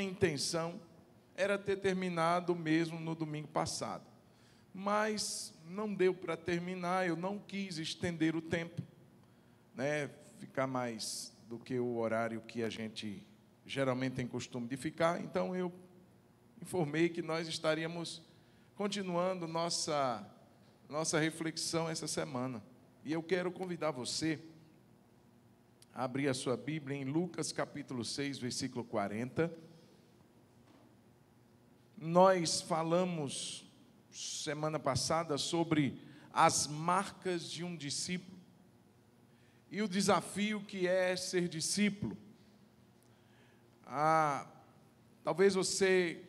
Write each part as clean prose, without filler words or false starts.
intenção era ter terminado mesmo no domingo passado, mas não deu para terminar. Eu não quis estender o tempo, né, ficar mais do que o horário que a gente geralmente tem costume de ficar. Então eu informei que nós estaríamos continuando nossa reflexão essa semana. E eu quero convidar você a abrir a sua Bíblia em Lucas capítulo 6, versículo 40. Nós falamos semana passada sobre as marcas de um discípulo e o desafio que é ser discípulo. Talvez você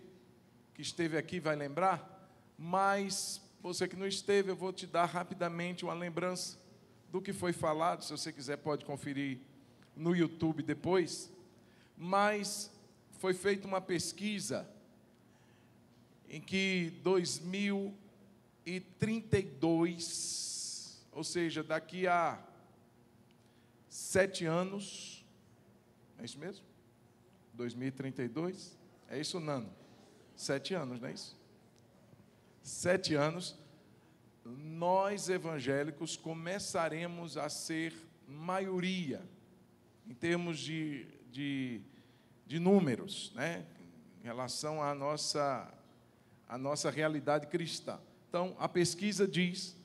que esteve aqui vai lembrar, mas você que não esteve, eu vou te dar rapidamente uma lembrança do que foi falado. Se você quiser, pode conferir no YouTube depois. Mas foi feita uma pesquisa em que 2032, ou seja, daqui a 7 anos, é isso mesmo? 2032? É isso, Nano? 7 anos, não é isso? 7 anos, nós evangélicos começaremos a ser maioria, em termos de números, né? Em relação à nossa realidade cristã. Então, a pesquisa diz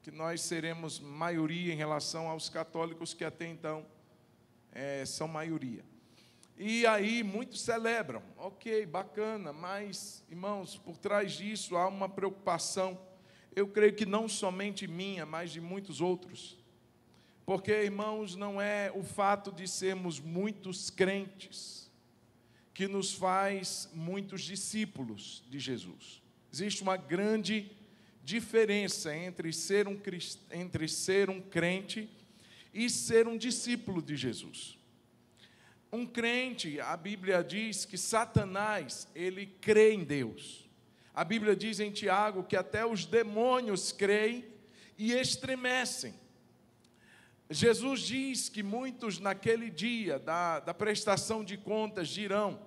que nós seremos maioria em relação aos católicos, que até então são maioria. E aí muitos celebram, ok, bacana, mas, irmãos, por trás disso há uma preocupação, eu creio que não somente minha, mas de muitos outros. Porque, irmãos, não é o fato de sermos muitos crentes que nos faz muitos discípulos de Jesus. Existe uma grande diferença entre ser um crente e ser um discípulo de Jesus. Um crente, a Bíblia diz que Satanás, ele crê em Deus. A Bíblia diz em Tiago que até os demônios creem e estremecem. Jesus diz que muitos naquele dia da prestação de contas dirão: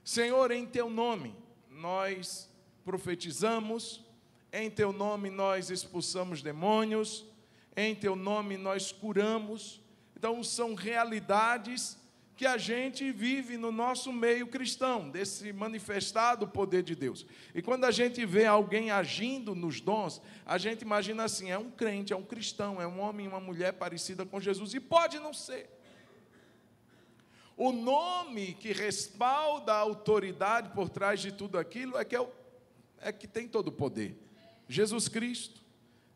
Senhor, em teu nome nós profetizamos, em teu nome nós expulsamos demônios, em teu nome nós curamos. Então são realidades que a gente vive no nosso meio cristão, desse manifestado poder de Deus. E quando a gente vê alguém agindo nos dons, a gente imagina assim: é um crente, é um cristão, é um homem e uma mulher parecida com Jesus, e pode não ser. O nome que respalda a autoridade por trás de tudo aquilo é que tem todo o poder, Jesus Cristo.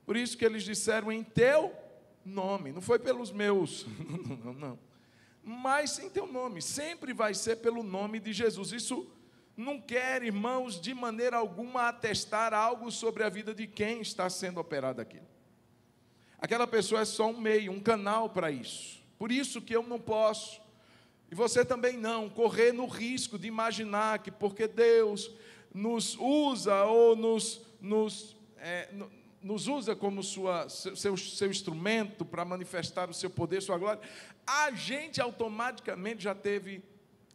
Por isso que eles disseram: em teu nome, não foi pelos meus, não. Mas em teu nome, sempre vai ser pelo nome de Jesus. Isso não quer, irmãos, de maneira alguma atestar algo sobre a vida de quem está sendo operado aquilo. Aquela pessoa é só um meio, um canal para isso. Por isso que eu não posso, e você também não, correr no risco de imaginar que porque Deus nos usa ou nos usa como seu instrumento para manifestar o seu poder, sua glória, a gente automaticamente já teve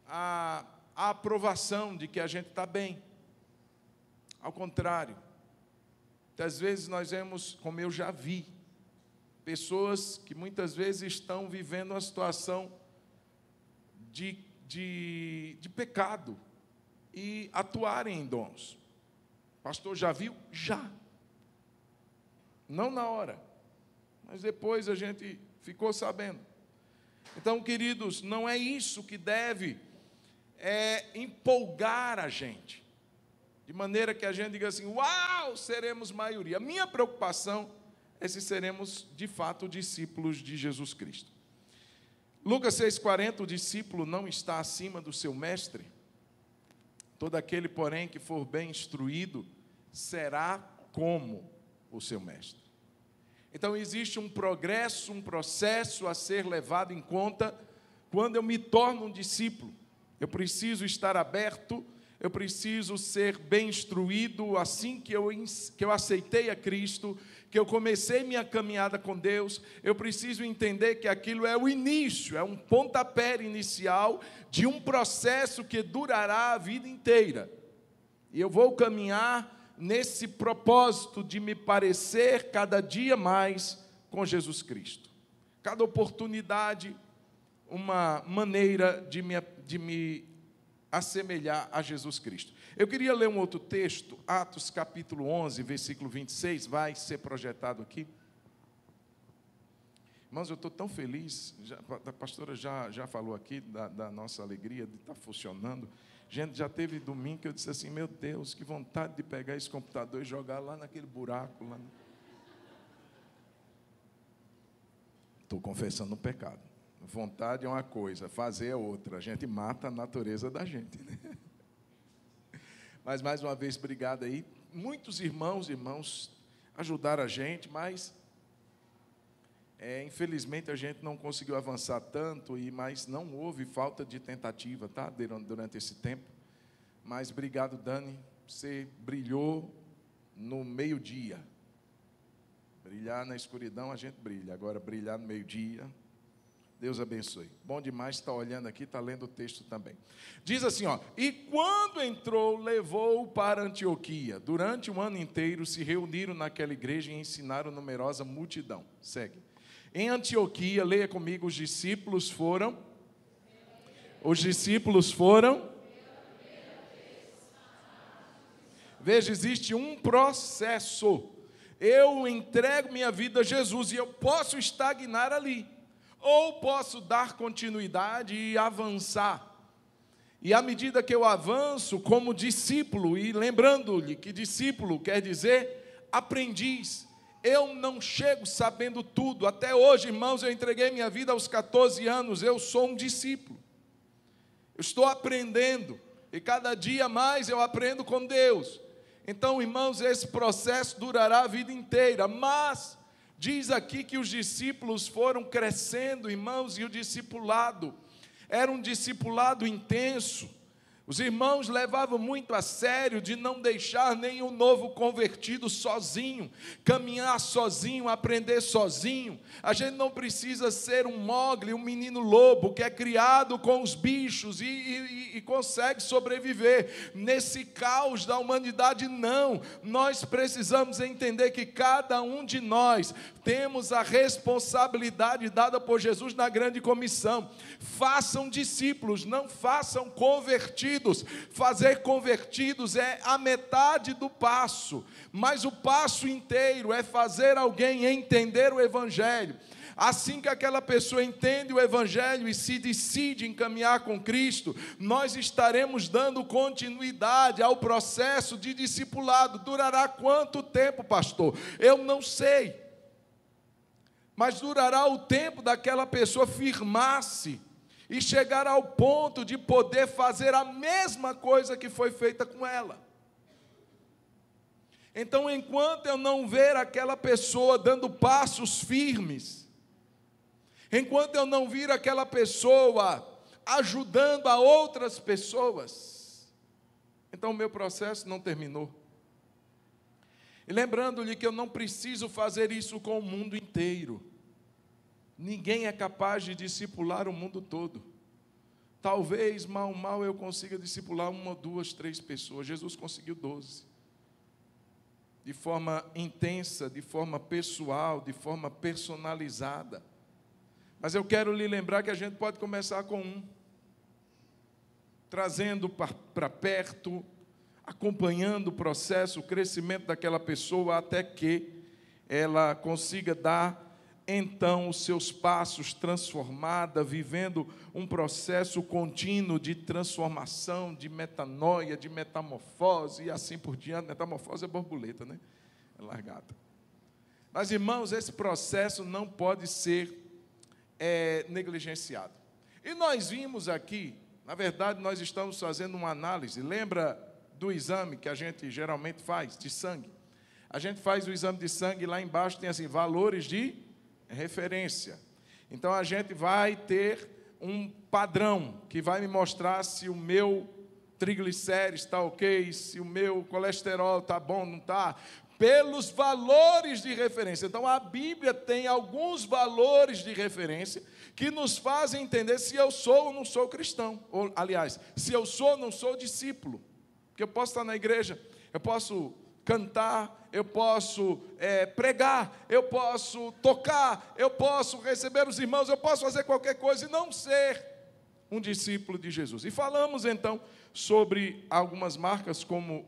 a aprovação de que a gente está bem. Ao contrário, muitas vezes nós vemos, como eu já vi, pessoas que muitas vezes estão vivendo uma situação de pecado e atuarem em dons. Pastor, já viu? Já. Não na hora, mas depois a gente ficou sabendo. Então, queridos, não é isso que deve empolgar a gente, de maneira que a gente diga assim: uau, seremos maioria. A minha preocupação é se seremos de fato discípulos de Jesus Cristo. Lucas 6,40, o discípulo não está acima do seu mestre. Todo aquele, porém, que for bem instruído, será como o seu mestre. Então existe um progresso, um processo a ser levado em conta quando eu me torno um discípulo. Eu preciso estar aberto, Eu preciso ser bem instruído assim que eu aceitei a Cristo, que eu comecei minha caminhada com Deus. Eu preciso entender que aquilo é o início, é um pontapé inicial de um processo que durará a vida inteira. E eu vou caminhar nesse propósito de me parecer cada dia mais com Jesus Cristo. Cada oportunidade, uma maneira de me assemelhar a Jesus Cristo. Eu queria ler um outro texto, Atos capítulo 11, versículo 26, vai ser projetado aqui. Irmãos, eu estou tão feliz, a pastora já falou aqui da nossa alegria de estar funcionando. Gente, já teve domingo que eu disse assim, meu Deus, que vontade de pegar esse computador e jogar lá naquele buraco. Estou confessando um pecado. Vontade é uma coisa, fazer é outra. A gente mata a natureza da gente, né? Mas, mais uma vez, obrigado aí. Muitos irmãos ajudaram a gente, mas, infelizmente, a gente não conseguiu avançar tanto, mas não houve falta de tentativa, tá? Durante esse tempo. Mas, obrigado, Dani. Você brilhou no meio-dia. Brilhar na escuridão, a gente brilha. Agora, brilhar no meio-dia... Deus abençoe. Bom demais estar olhando aqui, está lendo o texto também. Diz assim, ó, e quando entrou, levou-o para Antioquia. Durante um ano inteiro se reuniram naquela igreja e ensinaram numerosa multidão. Segue. Em Antioquia, leia comigo, os discípulos foram. Veja, existe um processo. Eu entrego minha vida a Jesus e eu posso estagnar ali. Ou posso dar continuidade e avançar. E à medida que eu avanço como discípulo, e lembrando-lhe que discípulo quer dizer aprendiz, eu não chego sabendo tudo. Até hoje, irmãos, eu entreguei minha vida aos 14 anos, eu sou um discípulo. Eu estou aprendendo, e cada dia mais eu aprendo com Deus. Então, irmãos, esse processo durará a vida inteira, mas... diz aqui que os discípulos foram crescendo, irmãos, e o discipulado era um discipulado intenso. Os irmãos levavam muito a sério de não deixar nenhum novo convertido sozinho, caminhar sozinho, aprender sozinho. A gente não precisa ser um Mogli, um menino lobo que é criado com os bichos e consegue sobreviver. Nesse caos da humanidade, não. Nós precisamos entender que cada um de nós temos a responsabilidade dada por Jesus na grande comissão. Façam discípulos, não façam convertidos. Fazer convertidos é a metade do passo, mas o passo inteiro é fazer alguém entender o Evangelho. Assim que aquela pessoa entende o Evangelho e se decide em caminhar com Cristo, nós estaremos dando continuidade ao processo de discipulado. Durará quanto tempo, pastor? Eu não sei, mas durará o tempo daquela pessoa firmar-se e chegar ao ponto de poder fazer a mesma coisa que foi feita com ela. Então, enquanto eu não ver aquela pessoa dando passos firmes, enquanto eu não vir aquela pessoa ajudando a outras pessoas, então o meu processo não terminou. E lembrando-lhe que eu não preciso fazer isso com o mundo inteiro. Ninguém é capaz de discipular o mundo todo. Talvez, mal eu consiga discipular 1, 2, 3 pessoas. Jesus conseguiu 12. De forma intensa, de forma pessoal, de forma personalizada. Mas eu quero lhe lembrar que a gente pode começar com um. Trazendo para perto, acompanhando o processo, o crescimento daquela pessoa, até que ela consiga dar então os seus passos, transformada, vivendo um processo contínuo de transformação, de metanoia, de metamorfose e assim por diante. Metamorfose é borboleta, né? É largada. Mas, irmãos, esse processo não pode ser negligenciado. E nós vimos aqui, na verdade, nós estamos fazendo uma análise. Lembra do exame que a gente geralmente faz, de sangue? A gente faz o exame de sangue e lá embaixo tem assim, valores de referência. Então a gente vai ter um padrão que vai me mostrar se o meu triglicérides está ok, se o meu colesterol está bom, não está, pelos valores de referência. Então, a Bíblia tem alguns valores de referência que nos fazem entender se eu sou ou não sou cristão. Ou, aliás, se eu sou ou não sou discípulo. Porque eu posso estar na igreja, eu posso cantar, eu posso pregar, eu posso tocar, eu posso receber os irmãos, eu posso fazer qualquer coisa e não ser um discípulo de Jesus. E falamos então sobre algumas marcas, como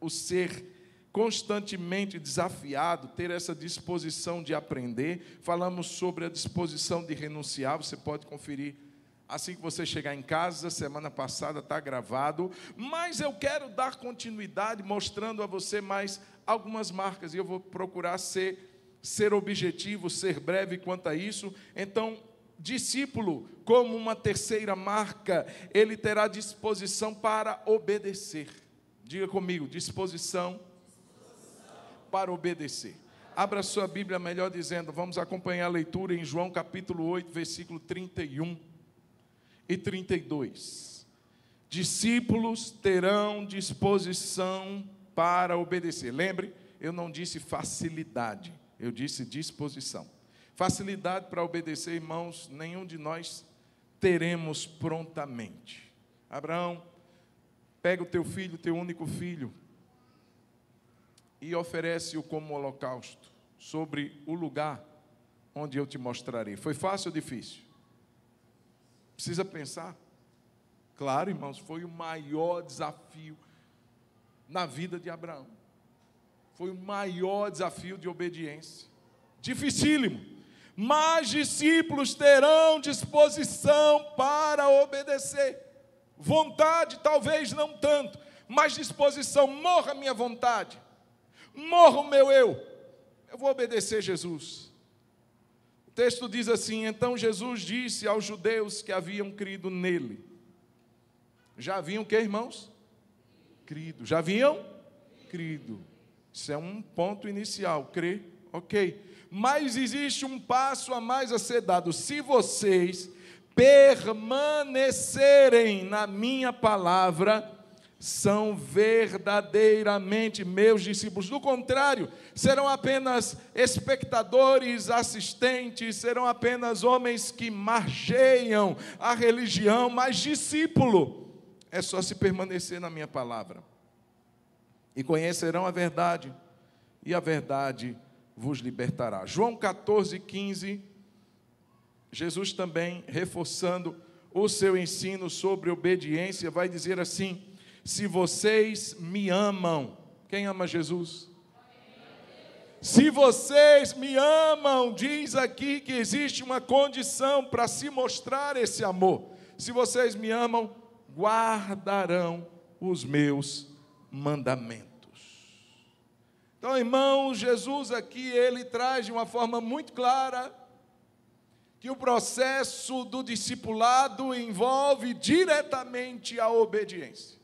o ser constantemente desafiado, ter essa disposição de aprender. Falamos sobre a disposição de renunciar, você pode conferir assim que você chegar em casa, semana passada está gravado, mas eu quero dar continuidade mostrando a você mais algumas marcas, e eu vou procurar ser objetivo, ser breve quanto a isso. Então, discípulo, como uma terceira marca, ele terá disposição para obedecer. Diga comigo, disposição para obedecer. Abra sua Bíblia, melhor dizendo, vamos acompanhar a leitura em João capítulo 8, versículo 31 e 32. Discípulos terão disposição para obedecer. Lembre, eu não disse facilidade, eu disse disposição. Facilidade para obedecer, irmãos, nenhum de nós teremos prontamente. Abraão, pega o teu filho, teu único filho, e oferece-o como holocausto sobre o lugar onde eu te mostrarei. Foi fácil ou difícil? Precisa pensar? Claro, irmãos, foi o maior desafio na vida de Abraão. Foi o maior desafio de obediência. Dificílimo. Mas discípulos terão disposição para obedecer. Vontade, talvez não tanto, mas disposição. Morra a minha vontade. Morra o meu eu. Eu vou obedecer Jesus. O texto diz assim: então Jesus disse aos judeus que haviam crido nele. Já haviam o que, irmãos? Crido. Já haviam? Crido. Isso é um ponto inicial. Crer, ok. Mas existe um passo a mais a ser dado. Se vocês permanecerem na minha palavra, são verdadeiramente meus discípulos. Do contrário, serão apenas espectadores, assistentes, serão apenas homens que marcheiam a religião, mas discípulo é só se permanecer na minha palavra. E conhecerão a verdade, e a verdade vos libertará. João 14, 15, Jesus também, reforçando o seu ensino sobre obediência, vai dizer assim: se vocês me amam, quem ama Jesus? Se vocês me amam, diz aqui que existe uma condição para se mostrar esse amor. Se vocês me amam, guardarão os meus mandamentos. Então, irmãos, Jesus aqui, ele traz de uma forma muito clara que o processo do discipulado envolve diretamente a obediência.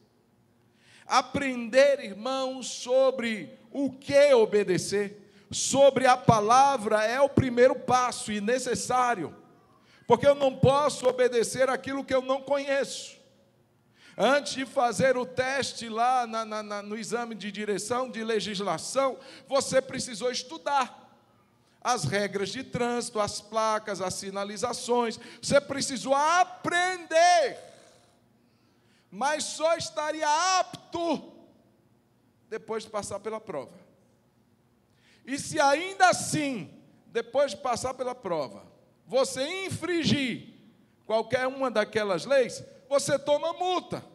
Aprender, irmãos, sobre o que obedecer, sobre a palavra, é o primeiro passo e necessário, porque eu não posso obedecer aquilo que eu não conheço. Antes de fazer o teste lá no exame de direção, de legislação, você precisou estudar as regras de trânsito, as placas, as sinalizações, você precisou aprender. Mas só estaria apto depois de passar pela prova. E se ainda assim, depois de passar pela prova, você infringir qualquer uma daquelas leis, você toma multa.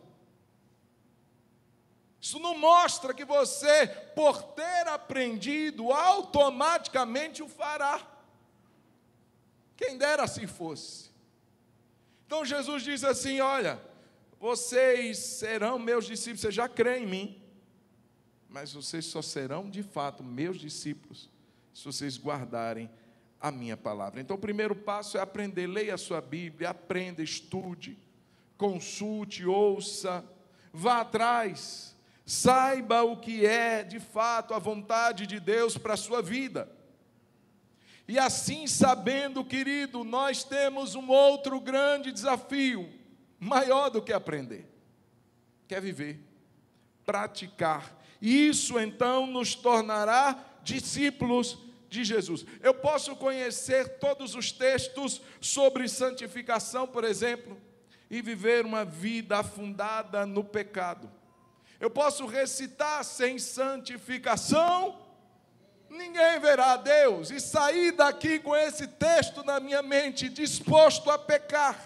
Isso não mostra que você, por ter aprendido, automaticamente o fará. Quem dera assim fosse. Então Jesus diz assim: olha, vocês serão meus discípulos, você já crê em mim, mas vocês só serão de fato meus discípulos se vocês guardarem a minha palavra. Então o primeiro passo é aprender. Leia a sua Bíblia, aprenda, estude, consulte, ouça, vá atrás, saiba o que é de fato a vontade de Deus para a sua vida. E assim, sabendo, querido, nós temos um outro grande desafio, maior do que aprender. quer viver, praticar. Isso então nos tornará discípulos de Jesus. Eu posso conhecer todos os textos sobre santificação, por exemplo, e viver uma vida afundada no pecado. Eu posso recitar sem santificação, ninguém verá a Deus, e sair daqui com esse texto na minha mente, disposto a pecar,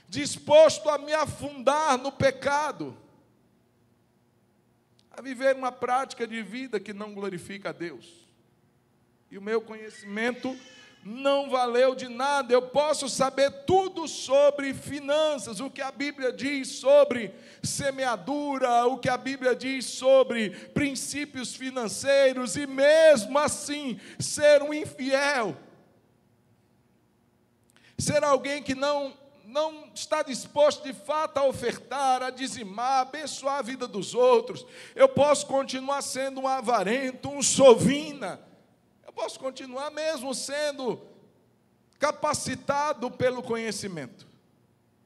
disposto a me afundar no pecado, a viver uma prática de vida que não glorifica a Deus. E o meu conhecimento não valeu de nada. Eu posso saber tudo sobre finanças, o que a Bíblia diz sobre semeadura, o que a Bíblia diz sobre princípios financeiros, e mesmo assim ser um infiel, ser alguém que não está disposto de fato a ofertar, a dizimar, a abençoar a vida dos outros. Eu posso continuar sendo um avarento, um sovina. Eu posso continuar mesmo sendo capacitado pelo conhecimento,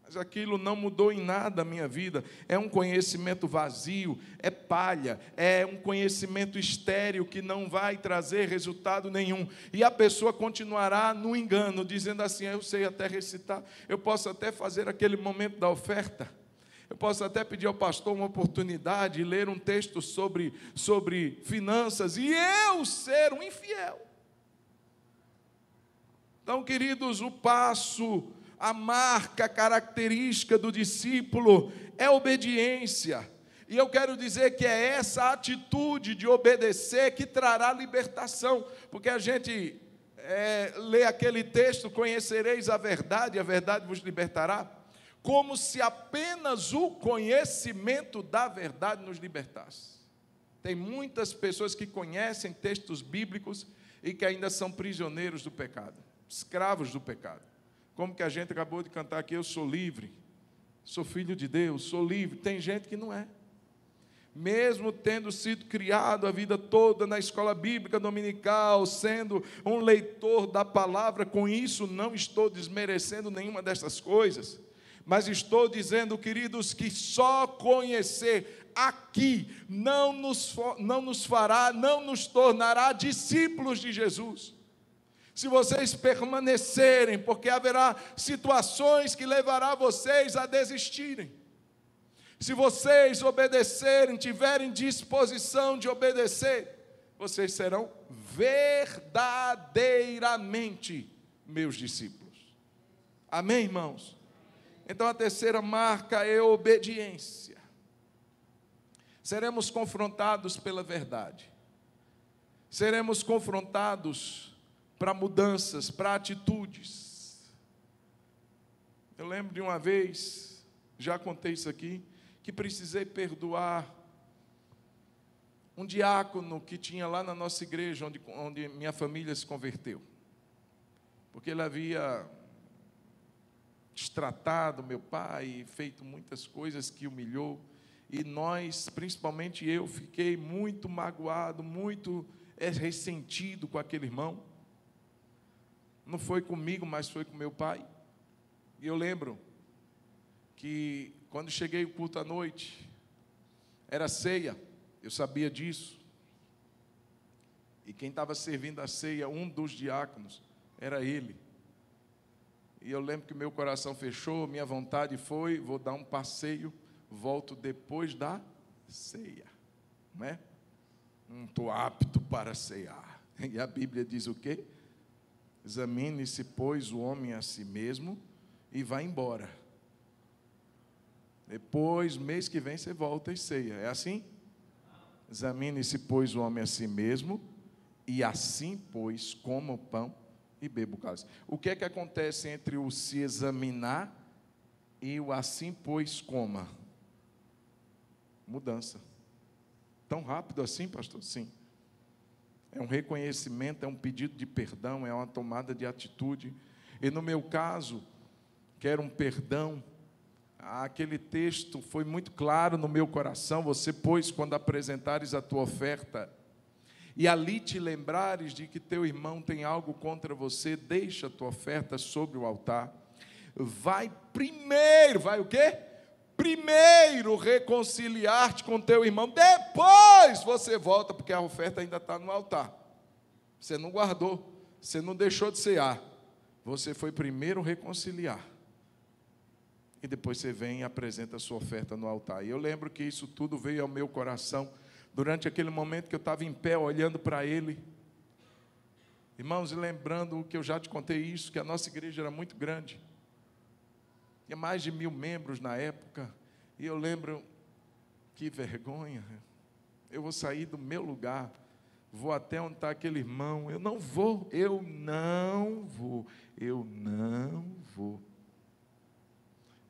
mas aquilo não mudou em nada a minha vida. É um conhecimento vazio, é palha, é um conhecimento estéril que não vai trazer resultado nenhum, e a pessoa continuará no engano, dizendo assim: eu sei até recitar, eu posso até fazer aquele momento da oferta, eu posso até pedir ao pastor uma oportunidade de ler um texto sobre finanças, e eu ser um infiel. Então, queridos, o passo, a marca, a característica do discípulo é obediência. E eu quero dizer que é essa atitude de obedecer que trará libertação, porque a gente lê aquele texto: conhecereis a verdade vos libertará, como se apenas o conhecimento da verdade nos libertasse. Tem muitas pessoas que conhecem textos bíblicos e que ainda são prisioneiros do pecado, escravos do pecado. Como que a gente acabou de cantar aqui: eu sou livre, sou filho de Deus, sou livre. Tem gente que não é. Mesmo tendo sido criado a vida toda na escola bíblica dominical, sendo um leitor da palavra, com isso não estou desmerecendo nenhuma dessas coisas, mas estou dizendo, queridos, que só conhecer aqui não nos tornará discípulos de Jesus. Se vocês permanecerem, porque haverá situações que levará vocês a desistirem. Se vocês obedecerem, tiverem disposição de obedecer, vocês serão verdadeiramente meus discípulos. Amém, irmãos? Então a terceira marca é obediência. Seremos confrontados pela verdade. Seremos confrontados para mudanças, para atitudes. Eu lembro de uma vez, já contei isso aqui, que precisei perdoar um diácono que tinha lá na nossa igreja, onde minha família se converteu, porque ele havia destratado meu pai, feito muitas coisas que humilhou, e nós, principalmente eu, fiquei muito magoado, muito ressentido com aquele irmão. Não foi comigo, mas foi com meu pai. E eu lembro que quando cheguei o culto à noite, era ceia, eu sabia disso. E quem estava servindo a ceia, um dos diáconos, era ele. E eu lembro que meu coração fechou, minha vontade foi: vou dar um passeio, volto depois da ceia. Não é? Não estou apto para ceiar. E a Bíblia diz o quê? Examine-se, pois, o homem a si mesmo e vá embora. Depois, mês que vem, você volta e ceia. É assim? Examine-se, pois, o homem a si mesmo, e assim, pois, coma o pão e beba o cálice. O que é que acontece entre o se examinar e o assim, pois, coma? Mudança. Tão rápido assim, pastor? Sim. É um reconhecimento, é um pedido de perdão, é uma tomada de atitude. E no meu caso, quero um perdão. Aquele texto foi muito claro no meu coração: você, pois, quando apresentares a tua oferta, e ali te lembrares de que teu irmão tem algo contra você, deixa a tua oferta sobre o altar. Vai primeiro, vai o quê? primeiro reconciliar-te com teu irmão, depois você volta, porque a oferta ainda está no altar. Você não guardou, você não deixou de cear. Você foi primeiro reconciliar. E depois você vem e apresenta a sua oferta no altar. E eu lembro que isso tudo veio ao meu coração, durante aquele momento que eu estava em pé, olhando para ele. Irmãos, e lembrando que eu já te contei isso, que a nossa igreja era muito grande. Tinha mais de 1000 membros na época. E eu lembro, que vergonha. Eu vou sair do meu lugar, vou até onde está aquele irmão. Eu não vou.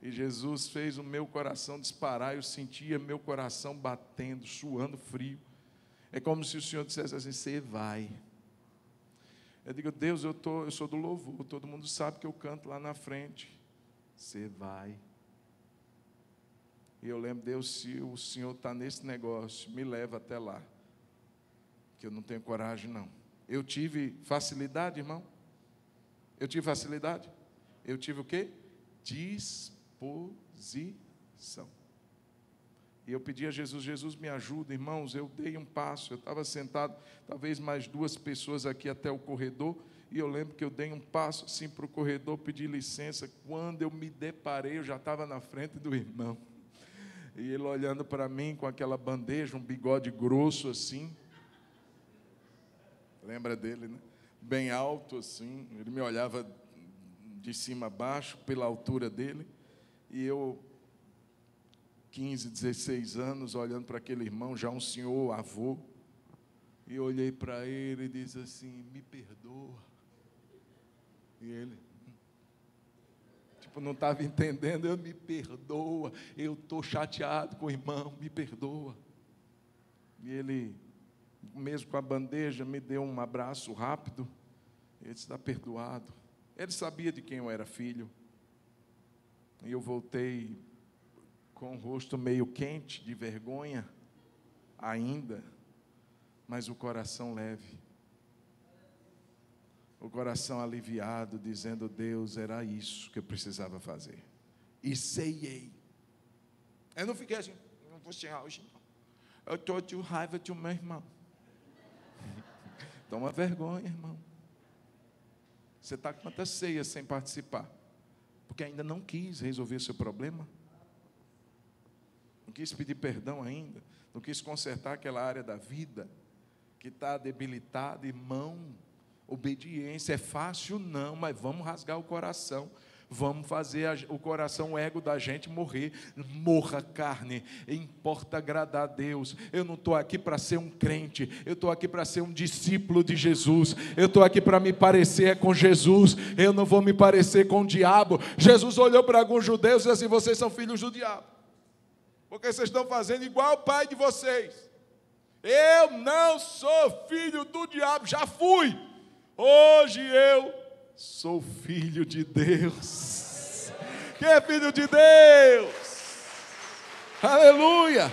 E Jesus fez o meu coração disparar. Eu sentia meu coração batendo, suando frio. É como se o Senhor dissesse assim: você vai. Eu digo: Deus, eu sou do louvor. Todo mundo sabe que eu canto lá na frente. Você vai. E eu lembro: Deus, se o Senhor está nesse negócio, me leva até lá. Que eu não tenho coragem, não. Eu tive facilidade, irmão? Eu tive facilidade? Eu tive o quê? Disposição. E eu pedi a Jesus: Jesus, me ajuda, irmãos. Eu dei um passo, eu estava sentado, talvez mais 2 pessoas aqui até o corredor, e eu lembro que eu dei um passo assim para o corredor, pedi licença. Quando eu me deparei, eu já estava na frente do irmão, e ele olhando para mim com aquela bandeja, um bigode grosso assim, lembra dele, né? Bem alto assim, ele me olhava de cima a baixo, pela altura dele, e eu, 15, 16 anos, olhando para aquele irmão, já um senhor avô, e olhei para ele e disse assim: me perdoa. E ele, tipo, não estava entendendo. Eu: me perdoa, eu estou chateado com o irmão, me perdoa. E ele, mesmo com a bandeja, me deu um abraço rápido. Ele disse: está perdoado. Ele sabia de quem eu era filho. E eu voltei com o rosto meio quente, de vergonha ainda, mas o coração leve, o coração aliviado, dizendo: Deus, era isso que eu precisava fazer. E ceiei. Eu não fiquei assim: não vou cear hoje não, eu estou de raiva de meu irmão. Toma vergonha, irmão. Você está com quantas ceias sem participar? Porque ainda não quis resolver seu problema, não quis pedir perdão ainda, não quis consertar aquela área da vida que está debilitada. Irmão, obediência é fácil? Não, mas vamos rasgar o coração. Vamos fazer o coração, o ego da gente morrer. Morra, carne, importa agradar a Deus. Eu não estou aqui para ser um crente, eu estou aqui para ser um discípulo de Jesus. Eu estou aqui para me parecer com Jesus, eu não vou me parecer com o diabo. Jesus olhou para alguns judeus e disse assim: vocês são filhos do diabo, porque vocês estão fazendo igual o pai de vocês. Eu não sou filho do diabo, já fui. Hoje eu sou filho de Deus. Quem é filho de Deus? Aleluia!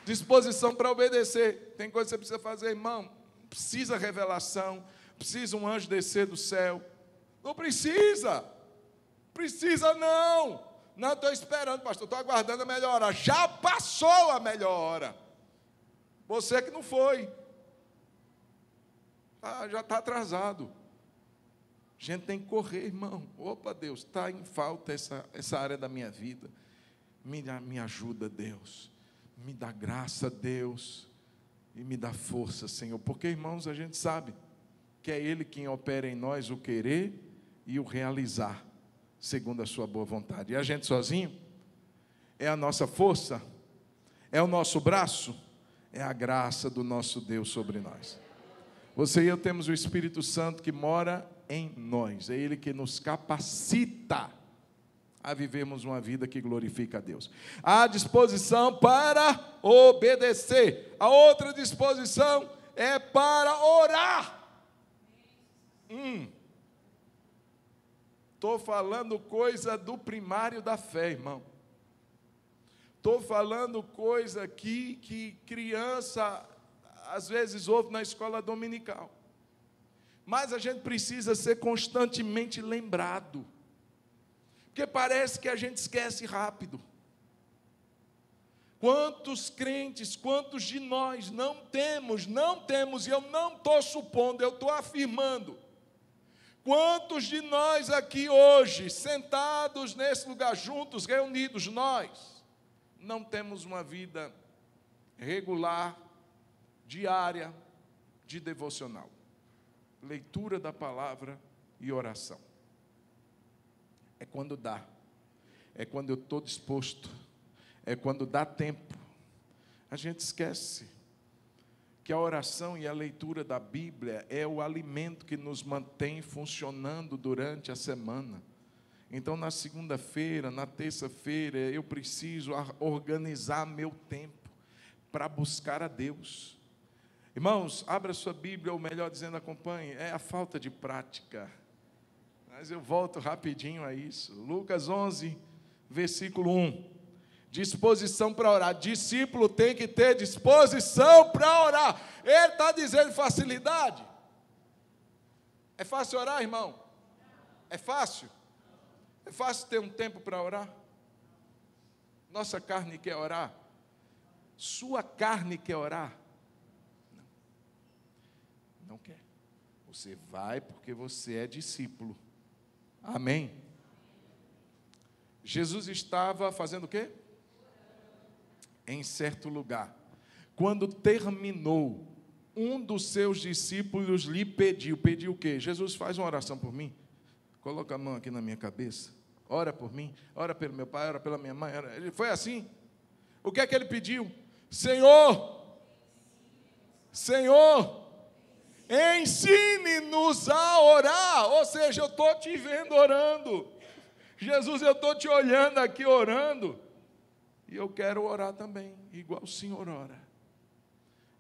Disposição para obedecer. Tem coisa que você precisa fazer, irmão. Precisa revelação, precisa um anjo descer do céu. Não precisa. Precisa não. Não, estou esperando, pastor, estou aguardando a melhor hora. Já passou a melhor hora. Você que não foi. Já está atrasado. A gente tem que correr, irmão. Opa, Deus, está em falta essa área da minha vida. Me ajuda, Deus. Me dá graça, Deus. E me dá força, Senhor. Porque, irmãos, a gente sabe que é Ele quem opera em nós o querer e o realizar, segundo a sua boa vontade. E a gente sozinho? É a nossa força? É o nosso braço? É a graça do nosso Deus sobre nós. Você e eu temos o Espírito Santo que mora em nós. É Ele que nos capacita a vivermos uma vida que glorifica a Deus. A disposição para obedecer. A outra disposição é para orar. Estou falando coisa do primário da fé, irmão. Estou falando coisa aqui que criança às vezes ouve na escola dominical. Mas a gente precisa ser constantemente lembrado. Porque parece que a gente esquece rápido. Quantos crentes, quantos de nós não temos, e eu não estou supondo, eu estou afirmando. Quantos de nós aqui hoje, sentados nesse lugar juntos, reunidos, nós, não temos uma vida regular, diária, de devocional, leitura da palavra e oração. É quando dá, é quando eu estou disposto, é quando dá tempo. A gente esquece que a oração e a leitura da Bíblia é o alimento que nos mantém funcionando durante a semana. Então, na segunda-feira, na terça-feira, eu preciso organizar meu tempo para buscar a Deus. Irmãos, abra sua Bíblia, ou melhor dizendo, acompanhe, é a falta de prática. Mas eu volto rapidinho a isso. Lucas 11, versículo 1. Disposição para orar. Discípulo tem que ter disposição para orar. Ele está dizendo facilidade. É fácil orar, irmão? É fácil? É fácil ter um tempo para orar? Nossa carne quer orar? Sua carne quer orar? Não quer. Você vai porque você é discípulo. Amém? Jesus estava fazendo o quê? Em certo lugar. Quando terminou, um dos seus discípulos lhe pediu o quê? Jesus, faz uma oração por mim. Coloca a mão aqui na minha cabeça. Ora por mim, ora pelo meu pai, ora pela minha mãe. Ele foi assim. O que é que ele pediu? Senhor, ensine-nos a orar. Ou seja, eu estou te vendo orando. Jesus, eu estou te olhando aqui orando. E eu quero orar também, igual o Senhor ora.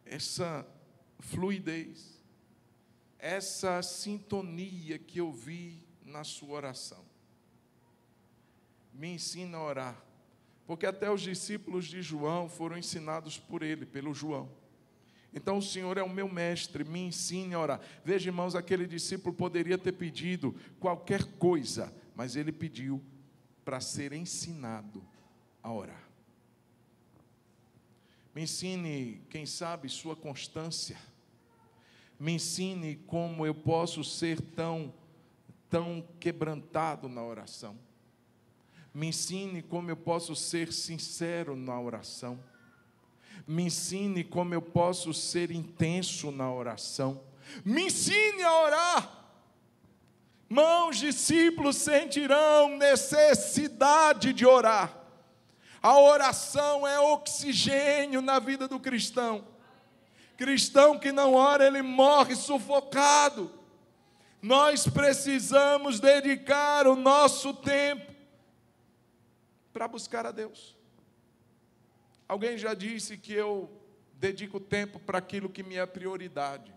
Essa fluidez, essa sintonia que eu vi na sua oração. Me ensina a orar. Porque até os discípulos de João foram ensinados por ele, pelo João. Então o Senhor é o meu mestre, me ensine a orar. Veja, irmãos, aquele discípulo poderia ter pedido qualquer coisa, mas ele pediu para ser ensinado a orar. Me ensine, quem sabe, sua constância. Me ensine como eu posso ser tão quebrantado na oração. Me ensine como eu posso ser sincero na oração. Me ensine como eu posso ser intenso na oração. Me ensine a orar. Mãos, discípulos sentirão necessidade de orar. A oração é oxigênio na vida do cristão. Cristão que não ora, ele morre sufocado. Nós precisamos dedicar o nosso tempo para buscar a Deus. Alguém já disse que eu dedico tempo para aquilo que me é prioridade.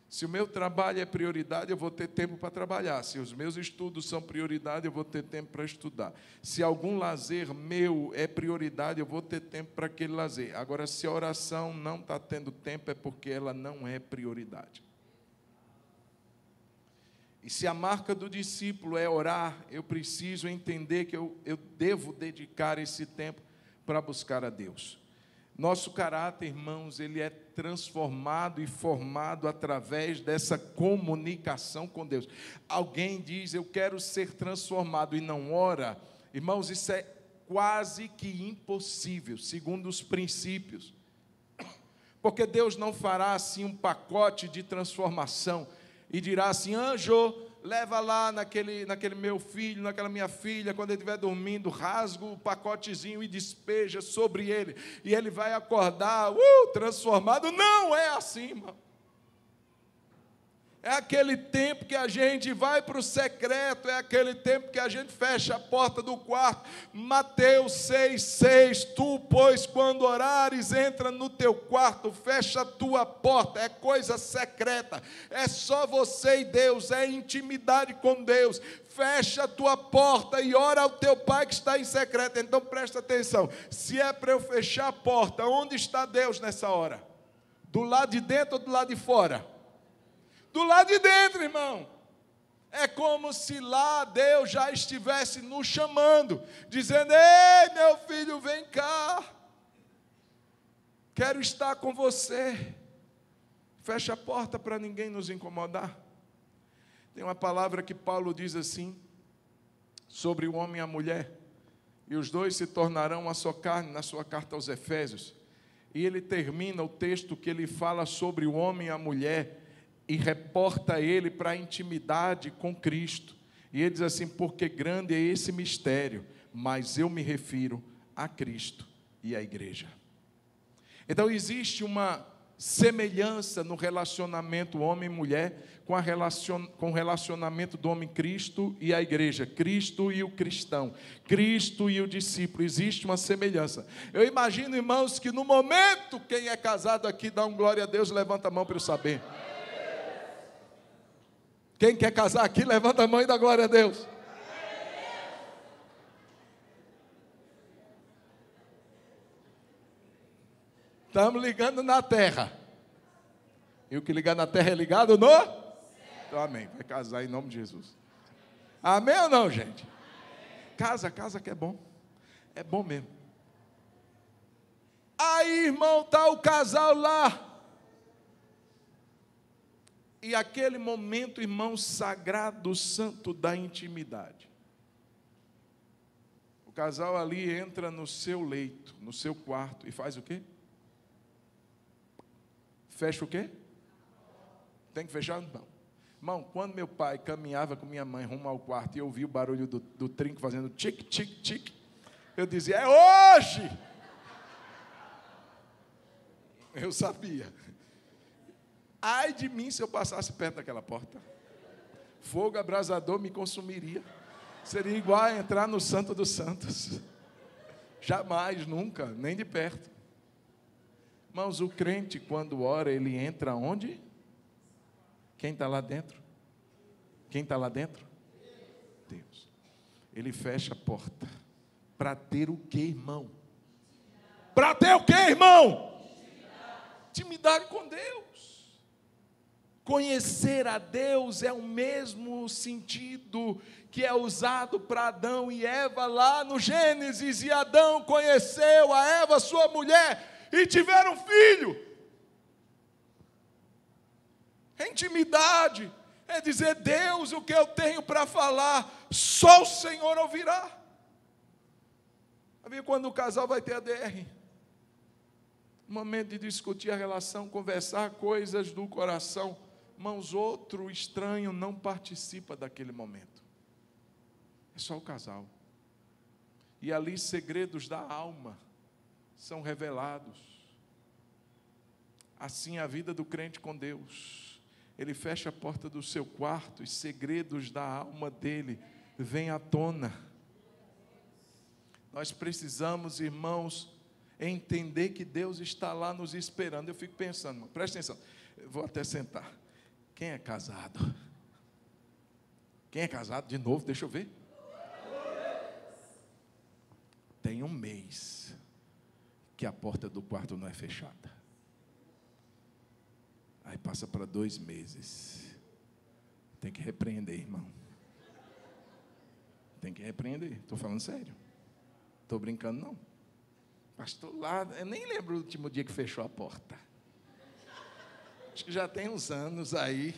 Se o meu trabalho é prioridade, eu vou ter tempo para trabalhar. Se os meus estudos são prioridade, eu vou ter tempo para estudar. Se algum lazer meu é prioridade, eu vou ter tempo para aquele lazer. Agora, se a oração não está tendo tempo, é porque ela não é prioridade. E se a marca do discípulo é orar, eu preciso entender que eu devo dedicar esse tempo para buscar a Deus. Nosso caráter, irmãos, ele é transformado e formado através dessa comunicação com Deus. Alguém diz, eu quero ser transformado e não ora. Irmãos, isso é quase que impossível, segundo os princípios. Porque Deus não fará assim um pacote de transformação e dirá assim, anjo, leva lá naquele meu filho, naquela minha filha, quando ele estiver dormindo, rasga o pacotezinho e despeja sobre ele, e ele vai acordar, transformado. Não é assim, irmão. É aquele tempo que a gente vai para o secreto, é aquele tempo que a gente fecha a porta do quarto. Mateus 6,6, tu, pois, quando orares, entra no teu quarto, fecha a tua porta, é coisa secreta, é só você e Deus, é intimidade com Deus. Fecha a tua porta e ora ao teu Pai que está em secreto. Então presta atenção, se é para eu fechar a porta, onde está Deus nessa hora? Do lado de dentro ou do lado de fora? Do lado de dentro, irmão. É como se lá Deus já estivesse nos chamando, dizendo: ei, meu filho, vem cá, quero estar com você. Fecha a porta para ninguém nos incomodar. Tem uma palavra que Paulo diz assim, sobre o homem e a mulher: e os dois se tornarão uma só carne, na sua carta aos Efésios. E ele termina o texto que ele fala sobre o homem e a mulher, e reporta ele para a intimidade com Cristo. E ele diz assim: porque grande é esse mistério, mas eu me refiro a Cristo e à igreja. Então existe uma semelhança no relacionamento homem e mulher com o relacionamento do homem Cristo e a igreja, Cristo e o cristão, Cristo e o discípulo. Existe uma semelhança. Eu imagino, irmãos, que no momento, quem é casado aqui dá um glória a Deus, levanta a mão para eu saber. Quem quer casar aqui, levanta a mão e dá glória a Deus. Estamos ligando na terra. E o que ligar na terra é ligado no céu. Então, amém. Vai casar em nome de Jesus. Amém ou não, gente? Casa que é bom. É bom mesmo. Aí, irmão, está o casal lá. E aquele momento, irmão, sagrado, santo da intimidade. O casal ali entra no seu leito, no seu quarto, e faz o quê? Fecha o quê? Tem que fechar? Não. Irmão, quando meu pai caminhava com minha mãe rumo ao quarto e eu vi o barulho do trinco fazendo tic, tic, tic, eu dizia: é hoje! Eu sabia. Ai de mim se eu passasse perto daquela porta. Fogo abrasador me consumiria. Seria igual a entrar no Santo dos Santos. Jamais, nunca, nem de perto. Irmãos, o crente, quando ora, ele entra onde? Quem está lá dentro? Quem está lá dentro? Deus. Ele fecha a porta. Para ter o quê, irmão? Para ter o quê, irmão? Intimidade com Deus. Conhecer a Deus é o mesmo sentido que é usado para Adão e Eva lá no Gênesis. E Adão conheceu a Eva, sua mulher, e tiveram um filho. Intimidade é dizer: Deus, o que eu tenho para falar, só o Senhor ouvirá. Sabe quando o casal vai ter a DR? Momento de discutir a relação, conversar coisas do coração. Irmãos, outro estranho não participa daquele momento. É só o casal. E ali segredos da alma são revelados. Assim a vida do crente com Deus. Ele fecha a porta do seu quarto e segredos da alma dele vêm à tona. Nós precisamos, irmãos, entender que Deus está lá nos esperando. Eu fico pensando, irmão, presta atenção, eu vou até sentar. Quem é casado? Quem é casado? De novo, deixa eu ver. Tem um mês que a porta do quarto não é fechada. Aí passa para 2 meses. Tem que repreender, irmão. Tem que repreender. Estou falando sério. Estou brincando, não. Pastor, lá, eu nem lembro o último dia que fechou a porta. Acho que já tem uns anos aí.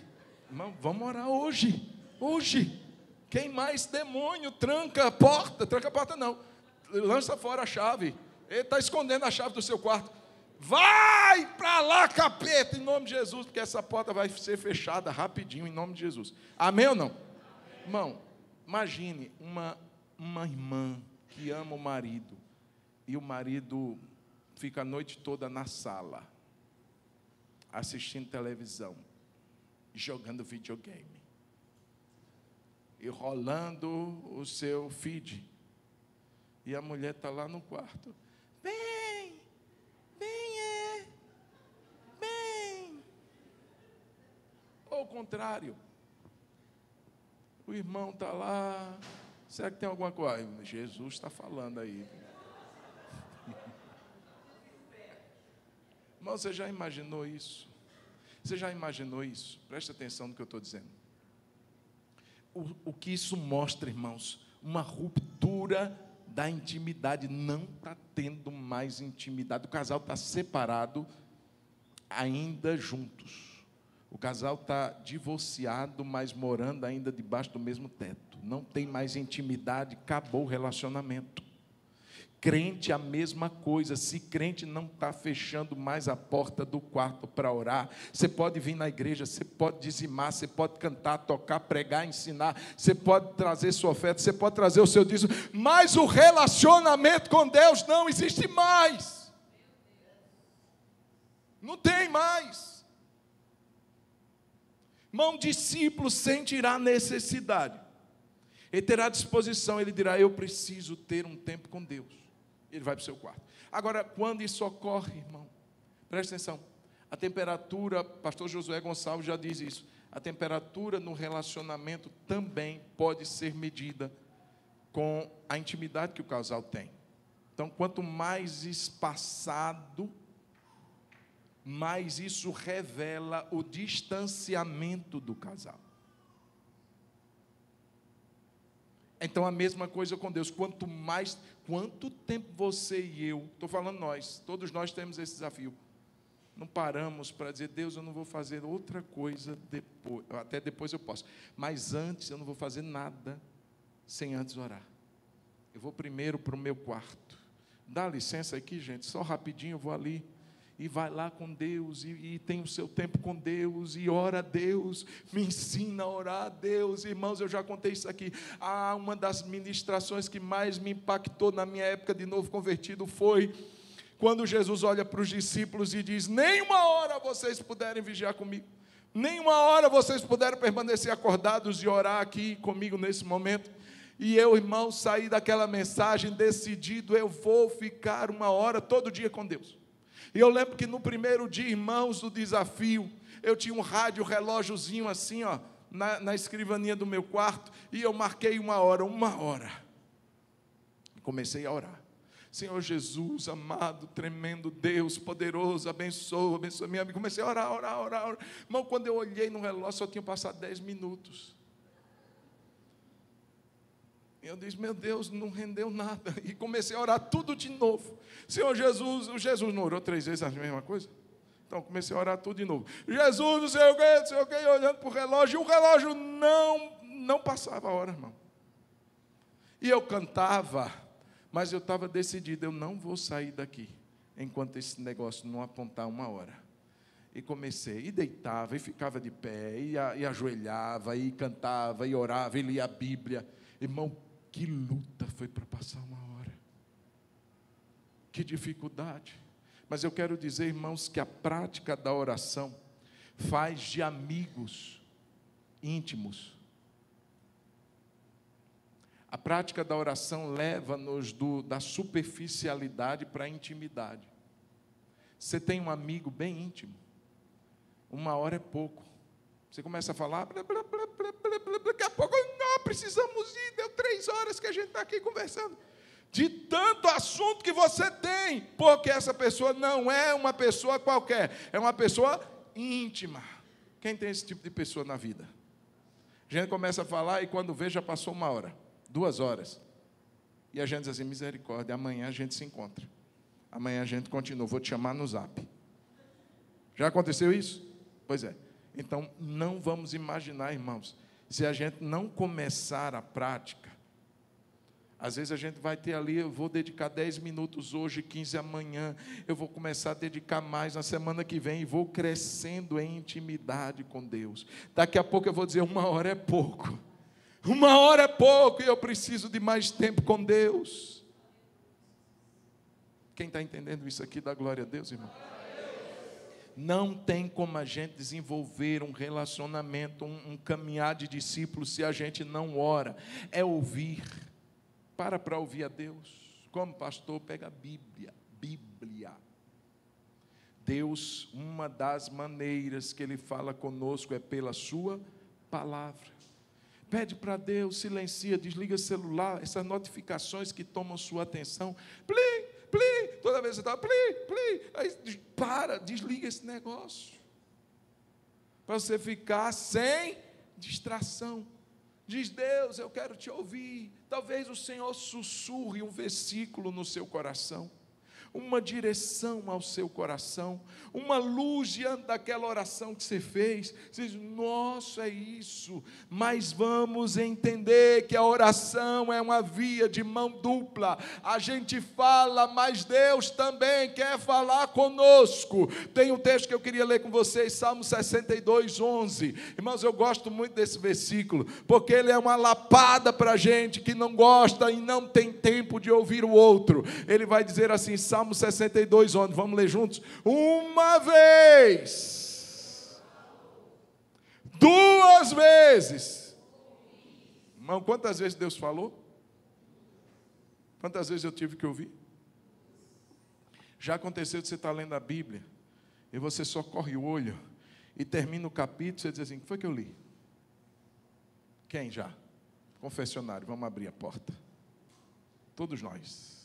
Irmão, vamos orar hoje. Hoje. Quem mais demônio tranca a porta? Tranca a porta não. Lança fora a chave. Ele está escondendo a chave do seu quarto. Vai para lá, capeta, em nome de Jesus, porque essa porta vai ser fechada rapidinho, em nome de Jesus. Amém ou não? Amém. Irmão, imagine uma irmã que ama o marido, e o marido fica a noite toda na sala, assistindo televisão, jogando videogame, e rolando o seu feed, e a mulher está lá no quarto. Bem. Ou o contrário, o irmão está lá, será que tem alguma coisa? Jesus está falando aí. Irmão, você já imaginou isso? Você já imaginou isso? Preste atenção no que eu estou dizendo. o que isso mostra, irmãos? Uma ruptura da intimidade. Não está tendo mais intimidade. O casal está separado, ainda juntos. O casal está divorciado, mas morando ainda debaixo do mesmo teto. Não tem mais intimidade, acabou o relacionamento. Crente, a mesma coisa. Se crente não está fechando mais a porta do quarto para orar, você pode vir na igreja, você pode dizimar, você pode cantar, tocar, pregar, ensinar, você pode trazer sua oferta, você pode trazer o seu dízimo, mas o relacionamento com Deus não existe mais. Não tem mais. Irmão, discípulo sentirá necessidade. Ele terá disposição, ele dirá: eu preciso ter um tempo com Deus. Ele vai para o seu quarto. Agora, quando isso ocorre, irmão, preste atenção, a temperatura, pastor Josué Gonçalves já diz isso, a temperatura no relacionamento também pode ser medida com a intimidade que o casal tem. Então, quanto mais espaçado, mais isso revela o distanciamento do casal. Então, a mesma coisa com Deus. Quanto tempo você e eu, estou falando nós, todos nós temos esse desafio. Não paramos para dizer: Deus, eu não vou fazer outra coisa depois, até depois eu posso, mas antes eu não vou fazer nada sem antes orar. Eu vou primeiro para o meu quarto. Dá licença aqui, gente, só rapidinho eu vou ali. E vai lá com Deus, e tem o seu tempo com Deus, e ora a Deus, me ensina a orar a Deus. Irmãos, eu já contei isso aqui. Uma das ministrações que mais me impactou na minha época de novo convertido foi quando Jesus olha para os discípulos e diz: nenhuma hora vocês puderem vigiar comigo, nenhuma hora vocês puderam permanecer acordados e orar aqui comigo nesse momento. E eu, irmão, saí daquela mensagem decidido: eu vou ficar 1 hora todo dia com Deus. E eu lembro que no primeiro dia, irmãos, do desafio, eu tinha um rádio relógiozinho assim, ó, na escrivaninha do meu quarto, e eu marquei 1 hora. E comecei a orar. Senhor Jesus, amado, tremendo Deus, poderoso, abençoa minha vida. Comecei a orar. Irmão, quando eu olhei no relógio, só tinha passado 10 minutos. Eu disse: meu Deus, não rendeu nada. E comecei a orar tudo de novo. Senhor Jesus, o Jesus não orou 3 vezes a mesma coisa? Então comecei a orar tudo de novo. Jesus, não sei o que, olhando para o relógio, e o relógio não passava a hora, irmão. E eu cantava, mas eu estava decidido: eu não vou sair daqui enquanto esse negócio não apontar 1 hora. E comecei, e deitava, e ficava de pé, e ajoelhava, e cantava, e orava, e lia a Bíblia. Irmão, que luta foi para passar 1 hora. Que dificuldade. Mas eu quero dizer, irmãos, que a prática da oração faz de amigos íntimos. A prática da oração leva-nos da superficialidade para a intimidade. Você tem um amigo bem íntimo, 1 hora é pouco. Você começa a falar, daqui a pouco, não, precisamos ir, deu 3 horas que a gente está aqui conversando. De tanto assunto que você tem, porque essa pessoa não é uma pessoa qualquer, é uma pessoa íntima. Quem tem esse tipo de pessoa na vida? A gente começa a falar e quando vê já passou 1 hora, 2 horas. E a gente diz assim: misericórdia, amanhã a gente se encontra. Amanhã a gente continua, vou te chamar no zap. Já aconteceu isso? Pois é. Então, não vamos imaginar, irmãos, se a gente não começar a prática. Às vezes a gente vai ter ali: eu vou dedicar 10 minutos hoje, 15 amanhã, eu vou começar a dedicar mais na semana que vem, e vou crescendo em intimidade com Deus. Daqui a pouco eu vou dizer: 1 hora é pouco. 1 hora é pouco, e eu preciso de mais tempo com Deus. Quem está entendendo isso aqui, dá glória a Deus, irmão? Não tem como a gente desenvolver um relacionamento, um caminhar de discípulos, se a gente não ora. É ouvir. Para ouvir a Deus. Como pastor, pega a Bíblia. Deus, uma das maneiras que Ele fala conosco é pela sua palavra. Pede para Deus, silencia, desliga o celular, essas notificações que tomam sua atenção. Plim, toda vez que você está, plim, aí para, desliga esse negócio. Para você ficar sem distração. Diz: Deus, eu quero te ouvir. Talvez o Senhor sussurre um versículo no seu coração, uma direção ao seu coração, uma luz diante daquela oração que você fez. Você diz: nossa, é isso. Mas vamos entender que a oração é uma via de mão dupla. A gente fala, mas Deus também quer falar conosco. Tem um texto que eu queria ler com vocês, Salmo 62, 11. Irmãos, eu gosto muito desse versículo, porque ele é uma lapada para a gente que não gosta e não tem tempo de ouvir o outro. Ele vai dizer assim, Salmo 62, 11, vamos ler juntos? Uma vez, duas vezes. Irmão, quantas vezes Deus falou? Quantas vezes eu tive que ouvir? Já aconteceu de você estar lendo a Bíblia e você só corre o olho e termina o capítulo e você diz assim: o que foi que eu li? Quem já? Confessionário, vamos abrir a porta. Todos nós.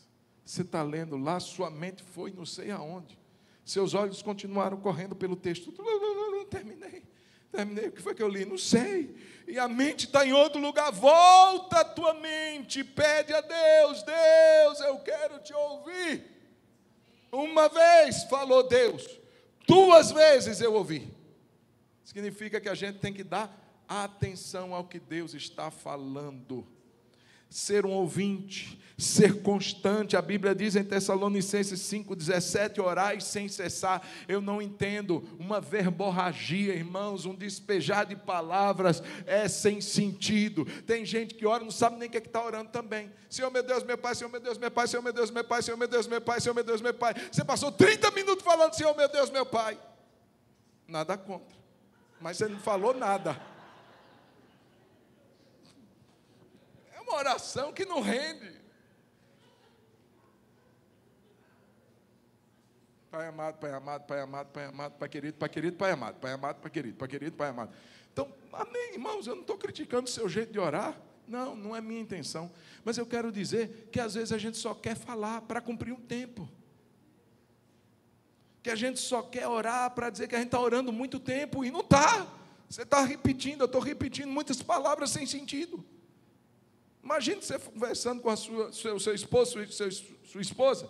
Você está lendo lá, sua mente foi não sei aonde. Seus olhos continuaram correndo pelo texto. Terminei. O que foi que eu li? Não sei. E a mente está em outro lugar. Volta a tua mente. Pede a Deus. Deus, eu quero te ouvir. Uma vez falou Deus. Duas vezes eu ouvi. Significa que a gente tem que dar atenção ao que Deus está falando. Ser um ouvinte, ser constante. A Bíblia diz em Tessalonicenses 5,17, orai sem cessar. Eu não entendo uma verborragia, irmãos, um despejar de palavras é sem sentido. Tem gente que ora, não sabe nem o que está orando também. Senhor meu Deus, meu Pai, Senhor meu Deus, meu Pai, Senhor meu Deus, meu Pai, Senhor meu Deus, meu Pai, Senhor meu Deus, meu Pai. Você passou 30 minutos falando Senhor meu Deus, meu Pai. Nada contra, mas você não falou nada. Uma oração que não rende. Pai amado, Pai amado, Pai amado, Pai amado, Pai querido, Pai querido, Pai amado, Pai amado, Pai querido, Pai querido, Pai amado. Então, amém, irmãos, eu não estou criticando o seu jeito de orar. Não, não é minha intenção. Mas eu quero dizer que às vezes a gente só quer falar para cumprir um tempo. Que a gente só quer orar para dizer que a gente está orando muito tempo e não está. Você está repetindo, eu estou repetindo muitas palavras sem sentido. Imagine você conversando com a seu esposo, sua esposa.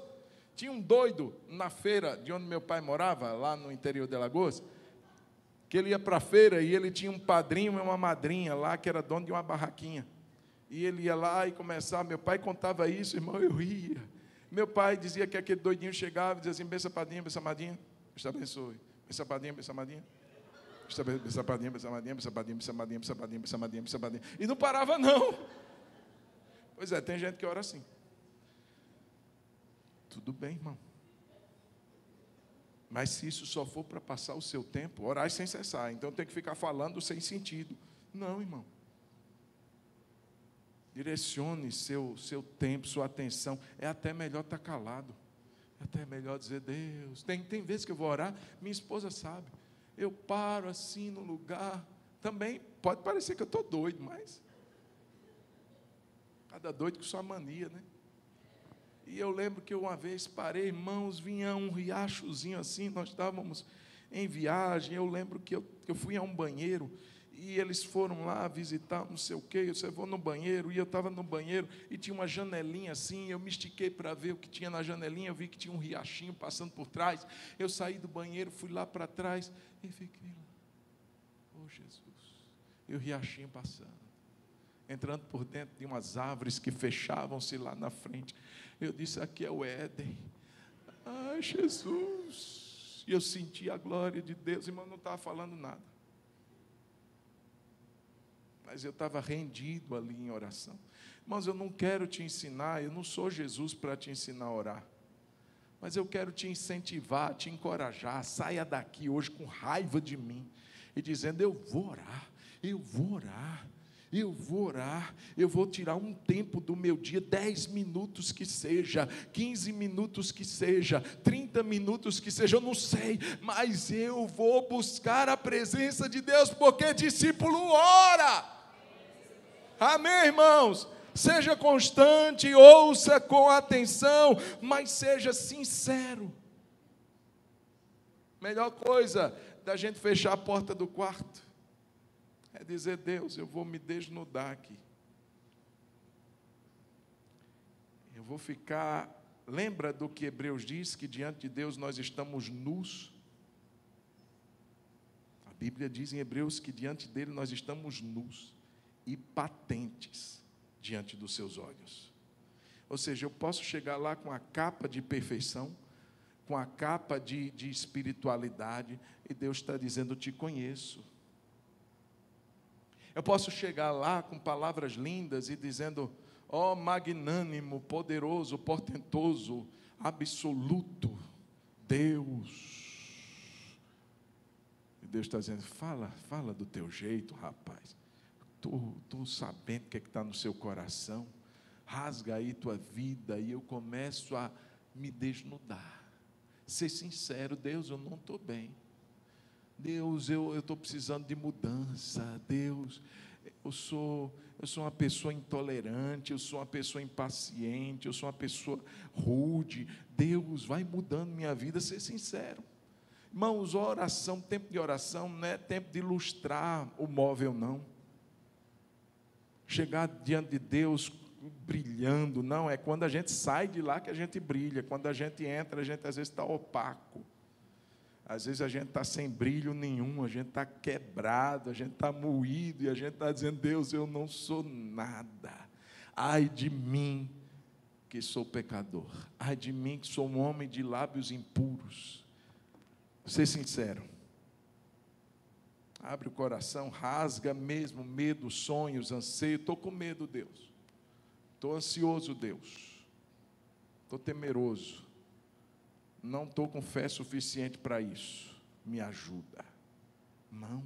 Tinha um doido na feira de onde meu pai morava, lá no interior de Alagoas, que ele ia para a feira e ele tinha um padrinho e uma madrinha lá, que era dono de uma barraquinha. E ele ia lá e começava, meu pai contava isso, irmão, eu ria. Meu pai dizia que aquele doidinho chegava e dizia assim: benção padrinha, benção amadinha, Deus te abençoe. Benção padrinha, benção amadinha. Benção padrinha, benção amadinha, benção padrinha, benção amadinha, benção padrinha, benção amadinha, benção amadinha. E não parava não. Pois é, tem gente que ora assim. Tudo bem, irmão. Mas se isso só for para passar o seu tempo, orar sem cessar, então tem que ficar falando sem sentido. Não, irmão. Direcione seu tempo, sua atenção. É até melhor estar calado. É até melhor dizer: Deus. Tem vezes que eu vou orar, minha esposa sabe. Eu paro assim no lugar. Também pode parecer que eu estou doido, mas cada doido com sua mania, né? E eu lembro que uma vez parei, irmãos, vinha um riachozinho assim, nós estávamos em viagem. Eu lembro que eu fui a um banheiro e eles foram lá visitar não sei o quê. Eu vou no banheiro, e eu estava no banheiro e tinha uma janelinha assim. Eu me estiquei para ver o que tinha na janelinha. Eu vi que tinha um riachinho passando por trás. Eu saí do banheiro, fui lá para trás e fiquei lá. Oh, Jesus! E o riachinho passando, entrando por dentro de umas árvores que fechavam-se lá na frente. Eu disse: aqui é o Éden. Ai, Jesus! E eu senti a glória de Deus. Irmão, não estava falando nada, mas eu estava rendido ali em oração. Irmãos, eu não quero te ensinar, eu não sou Jesus para te ensinar a orar, mas eu quero te incentivar, te encorajar. Saia daqui hoje com raiva de mim e dizendo: eu vou orar, eu vou orar. Eu vou orar, eu vou tirar um tempo do meu dia, 10 minutos que seja, 15 minutos que seja, 30 minutos que seja, eu não sei, mas eu vou buscar a presença de Deus, porque discípulo ora. Amém, irmãos? Seja constante, ouça com atenção, mas seja sincero. Melhor coisa da gente fechar a porta do quarto, É dizer: Deus, eu vou me desnudar aqui. Eu vou ficar... Lembra do que Hebreus diz? Que diante de Deus nós estamos nus. A Bíblia diz em Hebreus que diante dele nós estamos nus e patentes diante dos seus olhos. Ou seja, eu posso chegar lá com a capa de perfeição, com a capa de espiritualidade, e Deus está dizendo: eu te conheço. Eu posso chegar lá com palavras lindas e dizendo: ó magnânimo, poderoso, portentoso, absoluto, Deus. E Deus está dizendo: fala do teu jeito, rapaz. Estou sabendo o que está no seu coração. Rasga aí tua vida. E eu começo a me desnudar. Ser sincero: Deus, eu não estou bem. Deus, eu estou precisando de mudança. Deus, eu sou uma pessoa intolerante, eu sou uma pessoa impaciente, eu sou uma pessoa rude. Deus, vai mudando minha vida. Ser sincero. Irmãos, oração, tempo de oração não é tempo de ilustrar o móvel, não. Chegar diante de Deus brilhando, não, é quando a gente sai de lá que a gente brilha. Quando a gente entra, a gente às vezes está opaco. Às vezes a gente está sem brilho nenhum, a gente está quebrado, a gente está moído, e a gente está dizendo: Deus, eu não sou nada. Ai de mim, que sou pecador. Ai de mim, que sou um homem de lábios impuros. Ser sincero. Abre o coração, rasga mesmo medo, sonhos, anseio. Estou com medo, Deus. Estou ansioso, Deus. Estou temeroso. Não estou com fé suficiente para isso. Me ajuda. Irmãos,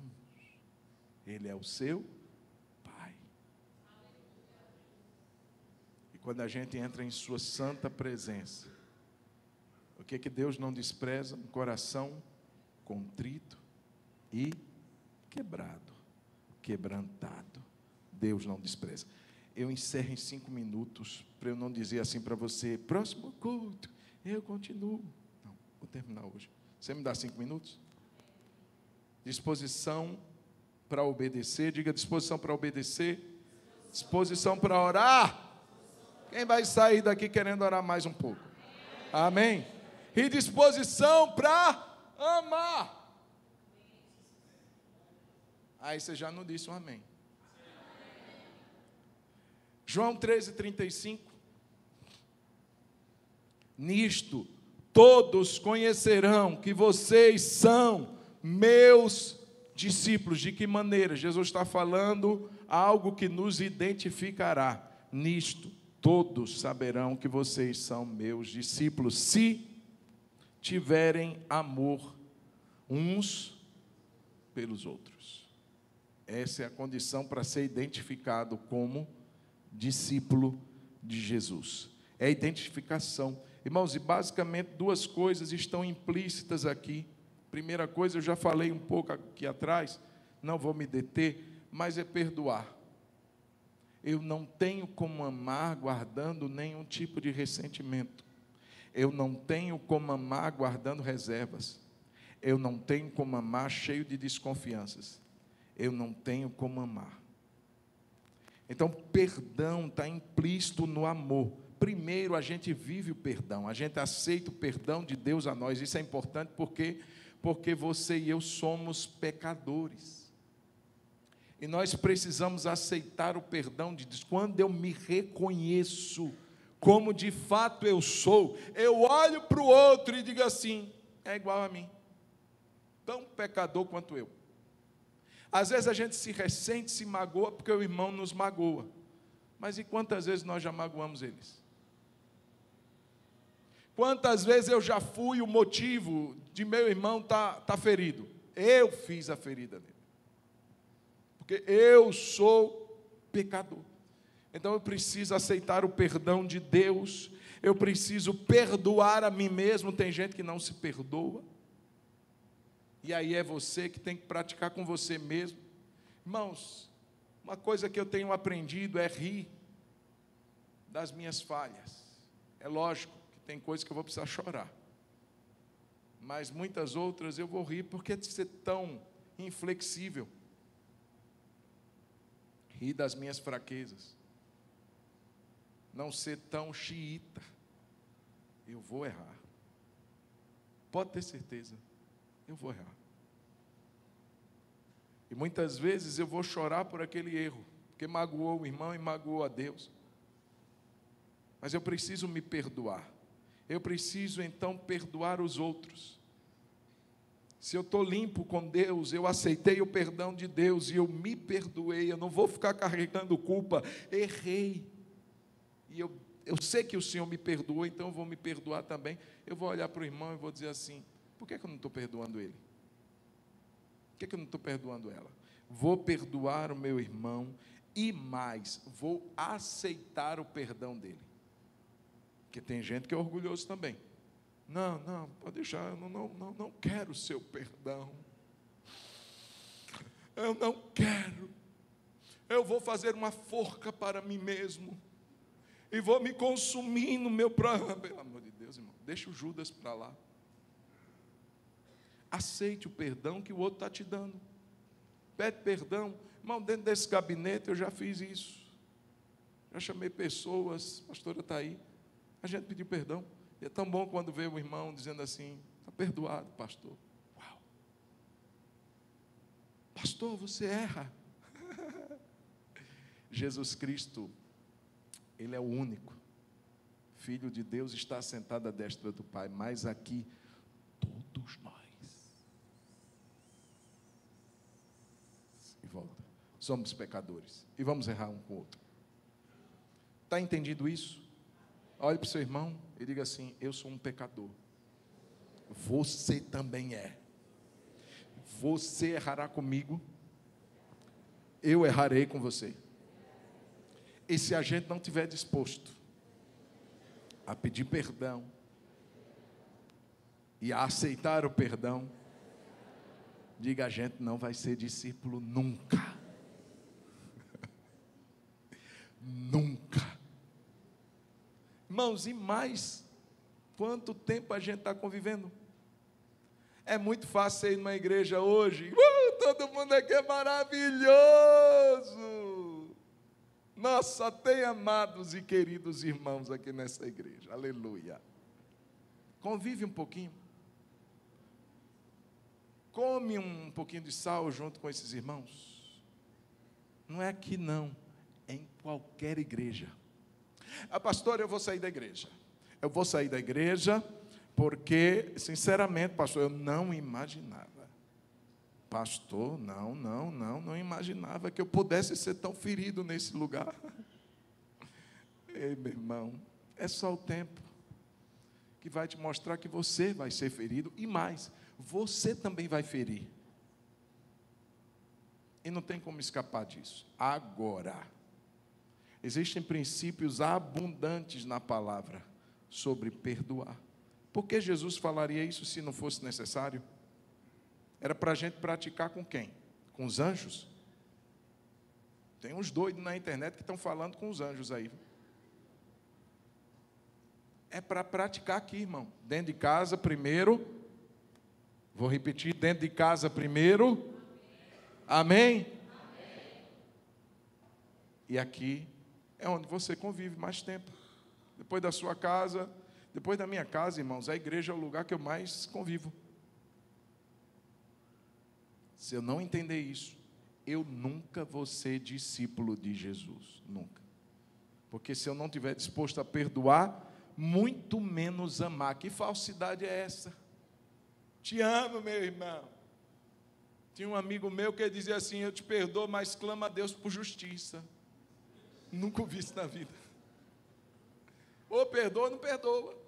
Ele é o seu Pai. E quando a gente entra em sua santa presença, o que Deus não despreza? Um coração contrito e quebrado, quebrantado. Deus não despreza. Eu encerro em 5 minutos, para eu não dizer assim para você: próximo culto, eu continuo. Não, vou terminar hoje. Você me dá 5 minutos? Disposição para obedecer. Diga: disposição para obedecer. Disposição para orar. Quem vai sair daqui querendo orar mais um pouco? Amém? E disposição para amar. Aí você já não disse um amém. João 13:35. Nisto todos conhecerão que vocês são meus discípulos. De que maneira? Jesus está falando algo que nos identificará. Nisto todos saberão que vocês são meus discípulos, se tiverem amor uns pelos outros. Essa é a condição para ser identificado como discípulo de Jesus. É a identificação. Irmãos, e basicamente 2 coisas estão implícitas aqui. Primeira coisa, eu já falei um pouco aqui atrás, não vou me deter, mas é perdoar. Eu não tenho como amar guardando nenhum tipo de ressentimento. Eu não tenho como amar guardando reservas. Eu não tenho como amar cheio de desconfianças. Eu não tenho como amar. Então, perdão está implícito no amor. Primeiro, a gente vive o perdão, a gente aceita o perdão de Deus a nós. Isso é importante porque você e eu somos pecadores. E nós precisamos aceitar o perdão de Deus. Quando eu me reconheço como de fato eu sou, eu olho para o outro e digo assim: é igual a mim, tão pecador quanto eu. Às vezes a gente se ressente, se magoa porque o irmão nos magoa. Mas e quantas vezes nós já magoamos eles? Quantas vezes eu já fui o motivo de meu irmão tá ferido? Eu fiz a ferida dele. Porque eu sou pecador. Então eu preciso aceitar o perdão de Deus. Eu preciso perdoar a mim mesmo. Tem gente que não se perdoa. E aí é você que tem que praticar com você mesmo. Irmãos, uma coisa que eu tenho aprendido é rir das minhas falhas. É lógico que tem coisas que eu vou precisar chorar. Mas muitas outras eu vou rir porque é de ser tão inflexível. rir das minhas fraquezas, não ser tão xiita, eu vou errar. Pode ter certeza, eu vou errar. E muitas vezes eu vou chorar por aquele erro, porque magoou o irmão e magoou a Deus. Mas eu preciso me perdoar. Eu preciso então perdoar os outros. Se eu estou limpo com Deus, eu aceitei o perdão de Deus e eu me perdoei, eu não vou ficar carregando culpa. Errei. E eu sei que o Senhor me perdoou, então eu vou me perdoar também. Eu vou olhar para o irmão e vou dizer assim: por que eu não estou perdoando ele? Por que eu não estou perdoando ela? Vou perdoar o meu irmão e mais, vou aceitar o perdão dele. Porque tem gente que é orgulhoso também. Não, pode deixar, eu não quero o seu perdão. Eu não quero. Eu vou fazer uma forca para mim mesmo. E vou me consumir no meu programa. Pelo amor de Deus, irmão, deixa o Judas para lá. Aceite o perdão que o outro está te dando. Pede perdão. Irmão, dentro desse gabinete eu já fiz isso. Já chamei pessoas, a pastora está aí. A gente pediu perdão. E é tão bom quando vê o irmão dizendo assim: está perdoado, pastor. Uau! Pastor, você erra. Jesus Cristo, Ele é o único Filho de Deus, está sentado à destra do Pai, mas aqui todos nós. E volta. Somos pecadores e vamos errar um com o outro. Está entendido isso? Olhe para o seu irmão e diga assim: eu sou um pecador. Você também é. Você errará comigo, eu errarei com você. E se a gente não estiver disposto a pedir perdão e a aceitar o perdão, diga: a gente não vai ser discípulo nunca. Nunca. Irmãos, e mais, quanto tempo a gente está convivendo? É muito fácil ir numa igreja hoje, todo mundo aqui é maravilhoso. Nossa, tem amados e queridos irmãos aqui nessa igreja, aleluia. Convive um pouquinho. Come um pouquinho de sal junto com esses irmãos. Não é aqui não, é em qualquer igreja. Pastor, eu vou sair da igreja. Eu vou sair da igreja porque, sinceramente, pastor, eu não imaginava. Pastor, não imaginava que eu pudesse ser tão ferido nesse lugar. Ei, meu irmão, é só o tempo que vai te mostrar que você vai ser ferido e mais, você também vai ferir. E não tem como escapar disso. Agora, existem princípios abundantes na palavra sobre perdoar. Por que Jesus falaria isso se não fosse necessário? Era para a gente praticar com quem? Com os anjos? Tem uns doidos na internet que estão falando com os anjos aí. É para praticar aqui, irmão. Dentro de casa primeiro. Vou repetir, dentro de casa primeiro. Amém? Amém. E aqui é onde você convive mais tempo. Depois da sua casa, depois da minha casa, irmãos, a igreja é o lugar que eu mais convivo. Se eu não entender isso, eu nunca vou ser discípulo de Jesus, nunca. Porque se eu não estiver disposto a perdoar, muito menos amar. Que falsidade é essa? Te amo, meu irmão. Tinha um amigo meu que dizia assim: eu te perdoo, mas clama a Deus por justiça. Nunca ouvi isso na vida. Ou perdoa ou não perdoa.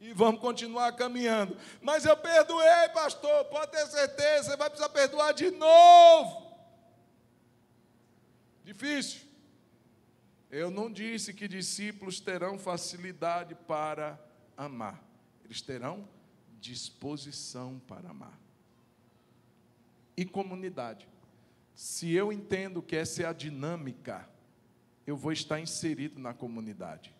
E vamos continuar caminhando. Mas eu perdoei, pastor, pode ter certeza, você vai precisar perdoar de novo. Difícil. Eu não disse que discípulos terão facilidade para amar. Eles terão disposição para amar. E comunidade. Se eu entendo que essa é a dinâmica, eu vou estar inserido na comunidade.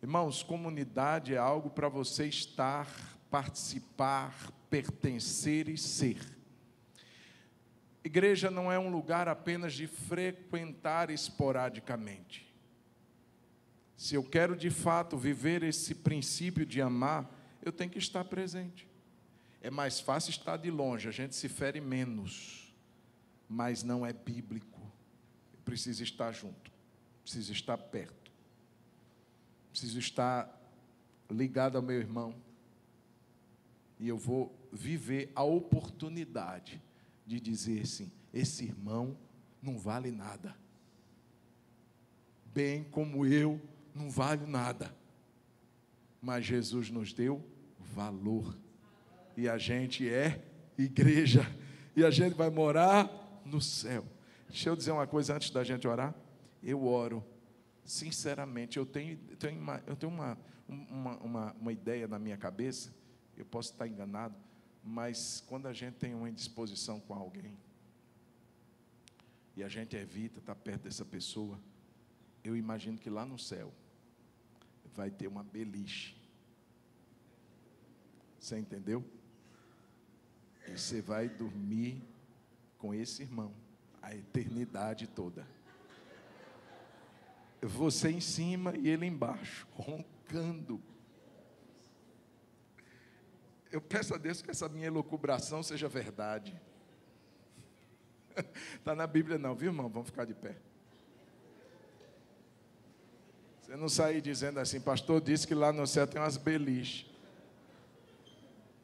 Irmãos, comunidade é algo para você estar, participar, pertencer e ser. Igreja não é um lugar apenas de frequentar esporadicamente. Se eu quero de fato viver esse princípio de amar, eu tenho que estar presente. É mais fácil estar de longe, a gente se fere menos, mas não é bíblico. Eu preciso estar junto, preciso estar perto, preciso estar ligado ao meu irmão, e eu vou viver a oportunidade de dizer assim: esse irmão não vale nada, bem como eu não vale nada, mas Jesus nos deu valor, e a gente é igreja, e a gente vai morar no céu. Deixa eu dizer uma coisa antes da gente orar. Eu oro, sinceramente, eu tenho uma ideia na minha cabeça, eu posso estar enganado, mas quando a gente tem uma indisposição com alguém, e a gente evita estar perto dessa pessoa, eu imagino que lá no céu vai ter uma beliche. Você entendeu? E você vai dormir com esse irmão a eternidade toda. Você em cima e ele embaixo, roncando. Eu peço a Deus que essa minha elucubração seja verdade. Está na Bíblia não, viu, irmão? Vamos ficar de pé. Você não sair dizendo assim: pastor disse que lá no céu tem umas beliches.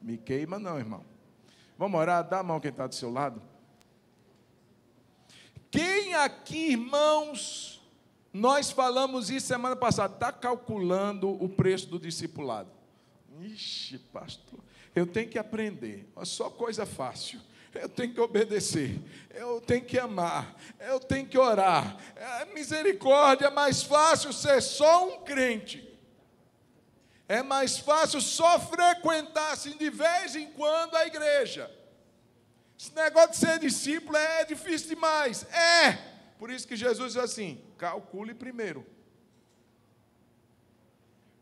Me queima não, irmão. Vamos orar? Dá a mão quem está do seu lado. Quem aqui, irmãos, nós falamos isso semana passada, está calculando o preço do discipulado? Ixi, pastor, eu tenho que aprender, é só coisa fácil. Eu tenho que obedecer, eu tenho que amar, eu tenho que orar. Misericórdia, é mais fácil ser só um crente. É mais fácil só frequentar assim de vez em quando a igreja. Esse negócio de ser discípulo é difícil demais. É! Por isso que Jesus diz assim: calcule primeiro.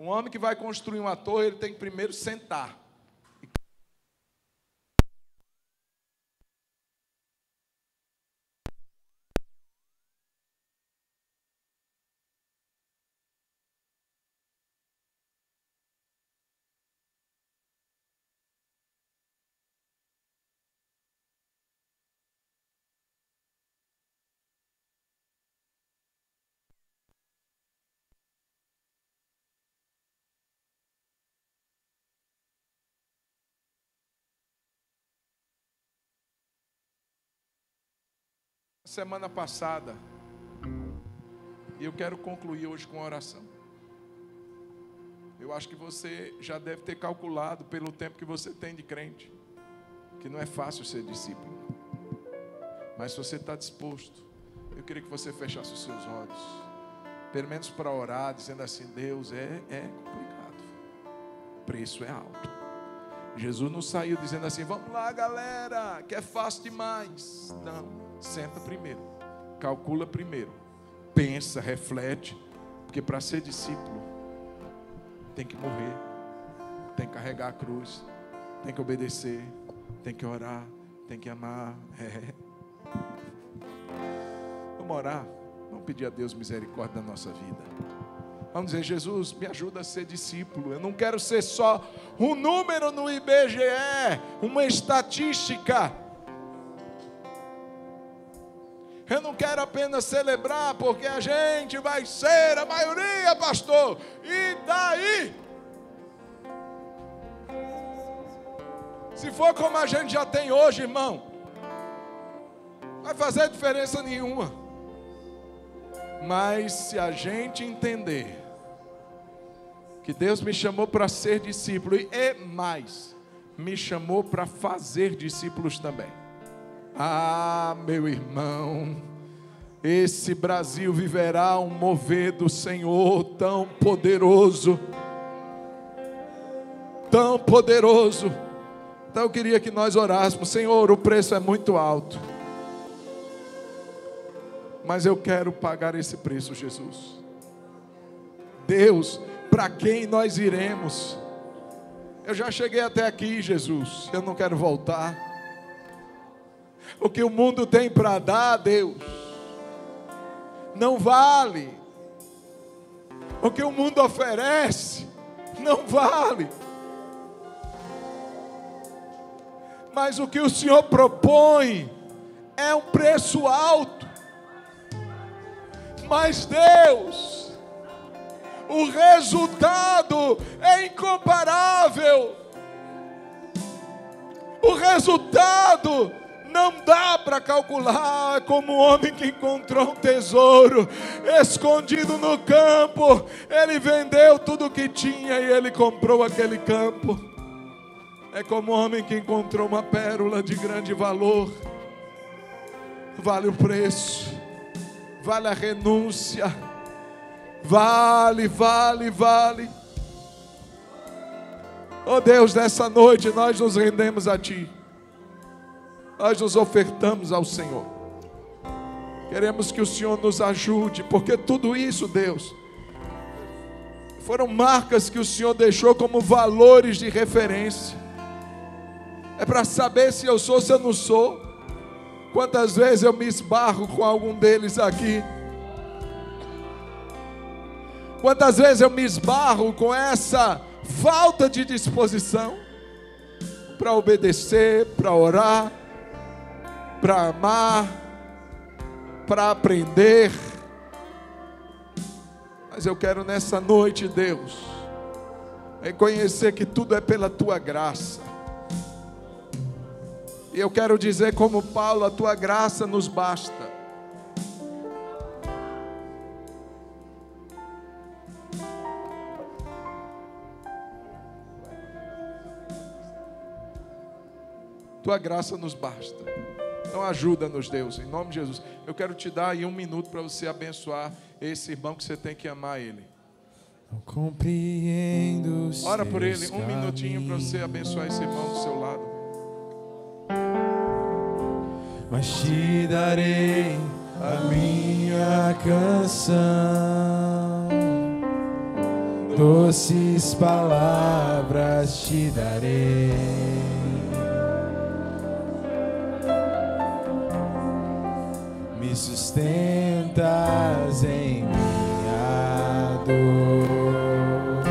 Um homem que vai construir uma torre, ele tem que primeiro sentar. Semana passada, e eu quero concluir hoje com uma oração. Eu acho que você já deve ter calculado pelo tempo que você tem de crente, que não é fácil ser discípulo. Mas se você está disposto, eu queria que você fechasse os seus olhos, pelo menos para orar, dizendo assim: Deus, é complicado, o preço é alto. Jesus não saiu dizendo assim: vamos lá galera, que é fácil demais. Não. Senta primeiro, calcula primeiro, pensa, reflete, porque para ser discípulo tem que morrer, tem que carregar a cruz, tem que obedecer, tem que orar, tem que amar. Vamos orar, vamos pedir a Deus misericórdia na nossa vida. Vamos dizer: Jesus, me ajuda a ser discípulo. Eu não quero ser só um número no IBGE, uma estatística. Eu não quero apenas celebrar porque a gente vai ser a maioria, pastor. E daí? Se for como a gente já tem hoje, irmão, não vai fazer diferença nenhuma. Mas se a gente entender que Deus me chamou para ser discípulo e mais, me chamou para fazer discípulos também. Ah, meu irmão, esse Brasil viverá um mover do Senhor tão poderoso, tão poderoso. Então eu queria que nós orássemos: Senhor, o preço é muito alto, mas eu quero pagar esse preço, Jesus. Deus, para quem nós iremos? Eu já cheguei até aqui, Jesus, eu não quero voltar. O que o mundo tem para dar, Deus, não vale. O que o mundo oferece, não vale. Mas o que o Senhor propõe é um preço alto. Mas Deus, o resultado é incomparável. O resultado não dá para calcular. Como o homem que encontrou um tesouro escondido no campo. Ele vendeu tudo o que tinha e ele comprou aquele campo. É como o homem que encontrou uma pérola de grande valor. Vale o preço, vale a renúncia, vale. Oh Deus, nessa noite nós nos rendemos a Ti. Nós nos ofertamos ao Senhor. Queremos que o Senhor nos ajude, porque tudo isso, Deus, foram marcas que o Senhor deixou como valores de referência. É para saber se eu sou, se eu não sou. Quantas vezes eu me esbarro com algum deles aqui. Quantas vezes eu me esbarro com essa falta de disposição para obedecer, para orar, para amar, para aprender. Mas eu quero nessa noite, Deus, reconhecer que tudo é pela Tua graça. E eu quero dizer como Paulo, a Tua graça nos basta. Tua graça nos basta. Então ajuda-nos, Deus, em nome de Jesus. Eu quero te dar aí 1 minuto para você abençoar esse irmão que você tem que amar ele. Não compreendo. Ora por ele, 1 minutinho para você abençoar esse irmão do seu lado. Mas te darei a minha canção, doces palavras te darei. Me sustentas em minha dor,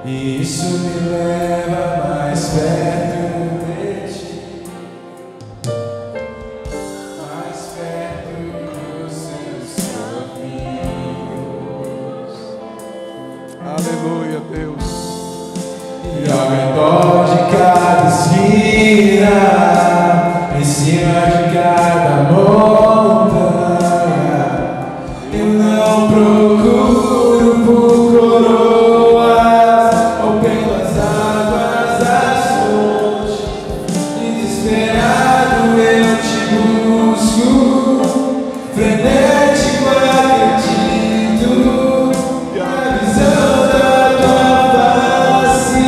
e isso me leva mais perto de ti, mais perto dos seus caminhos. Aleluia, Deus. E ao redor de cada esquina, em cima de cada montanha, eu não procuro por coroas ou pelas águas das fontes. Desesperado eu te busco, frenético acredito na visão da tua face.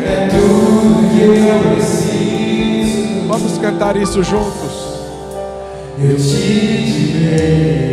É tudo que eu preciso. Vamos cantar isso juntos. Eu te direi.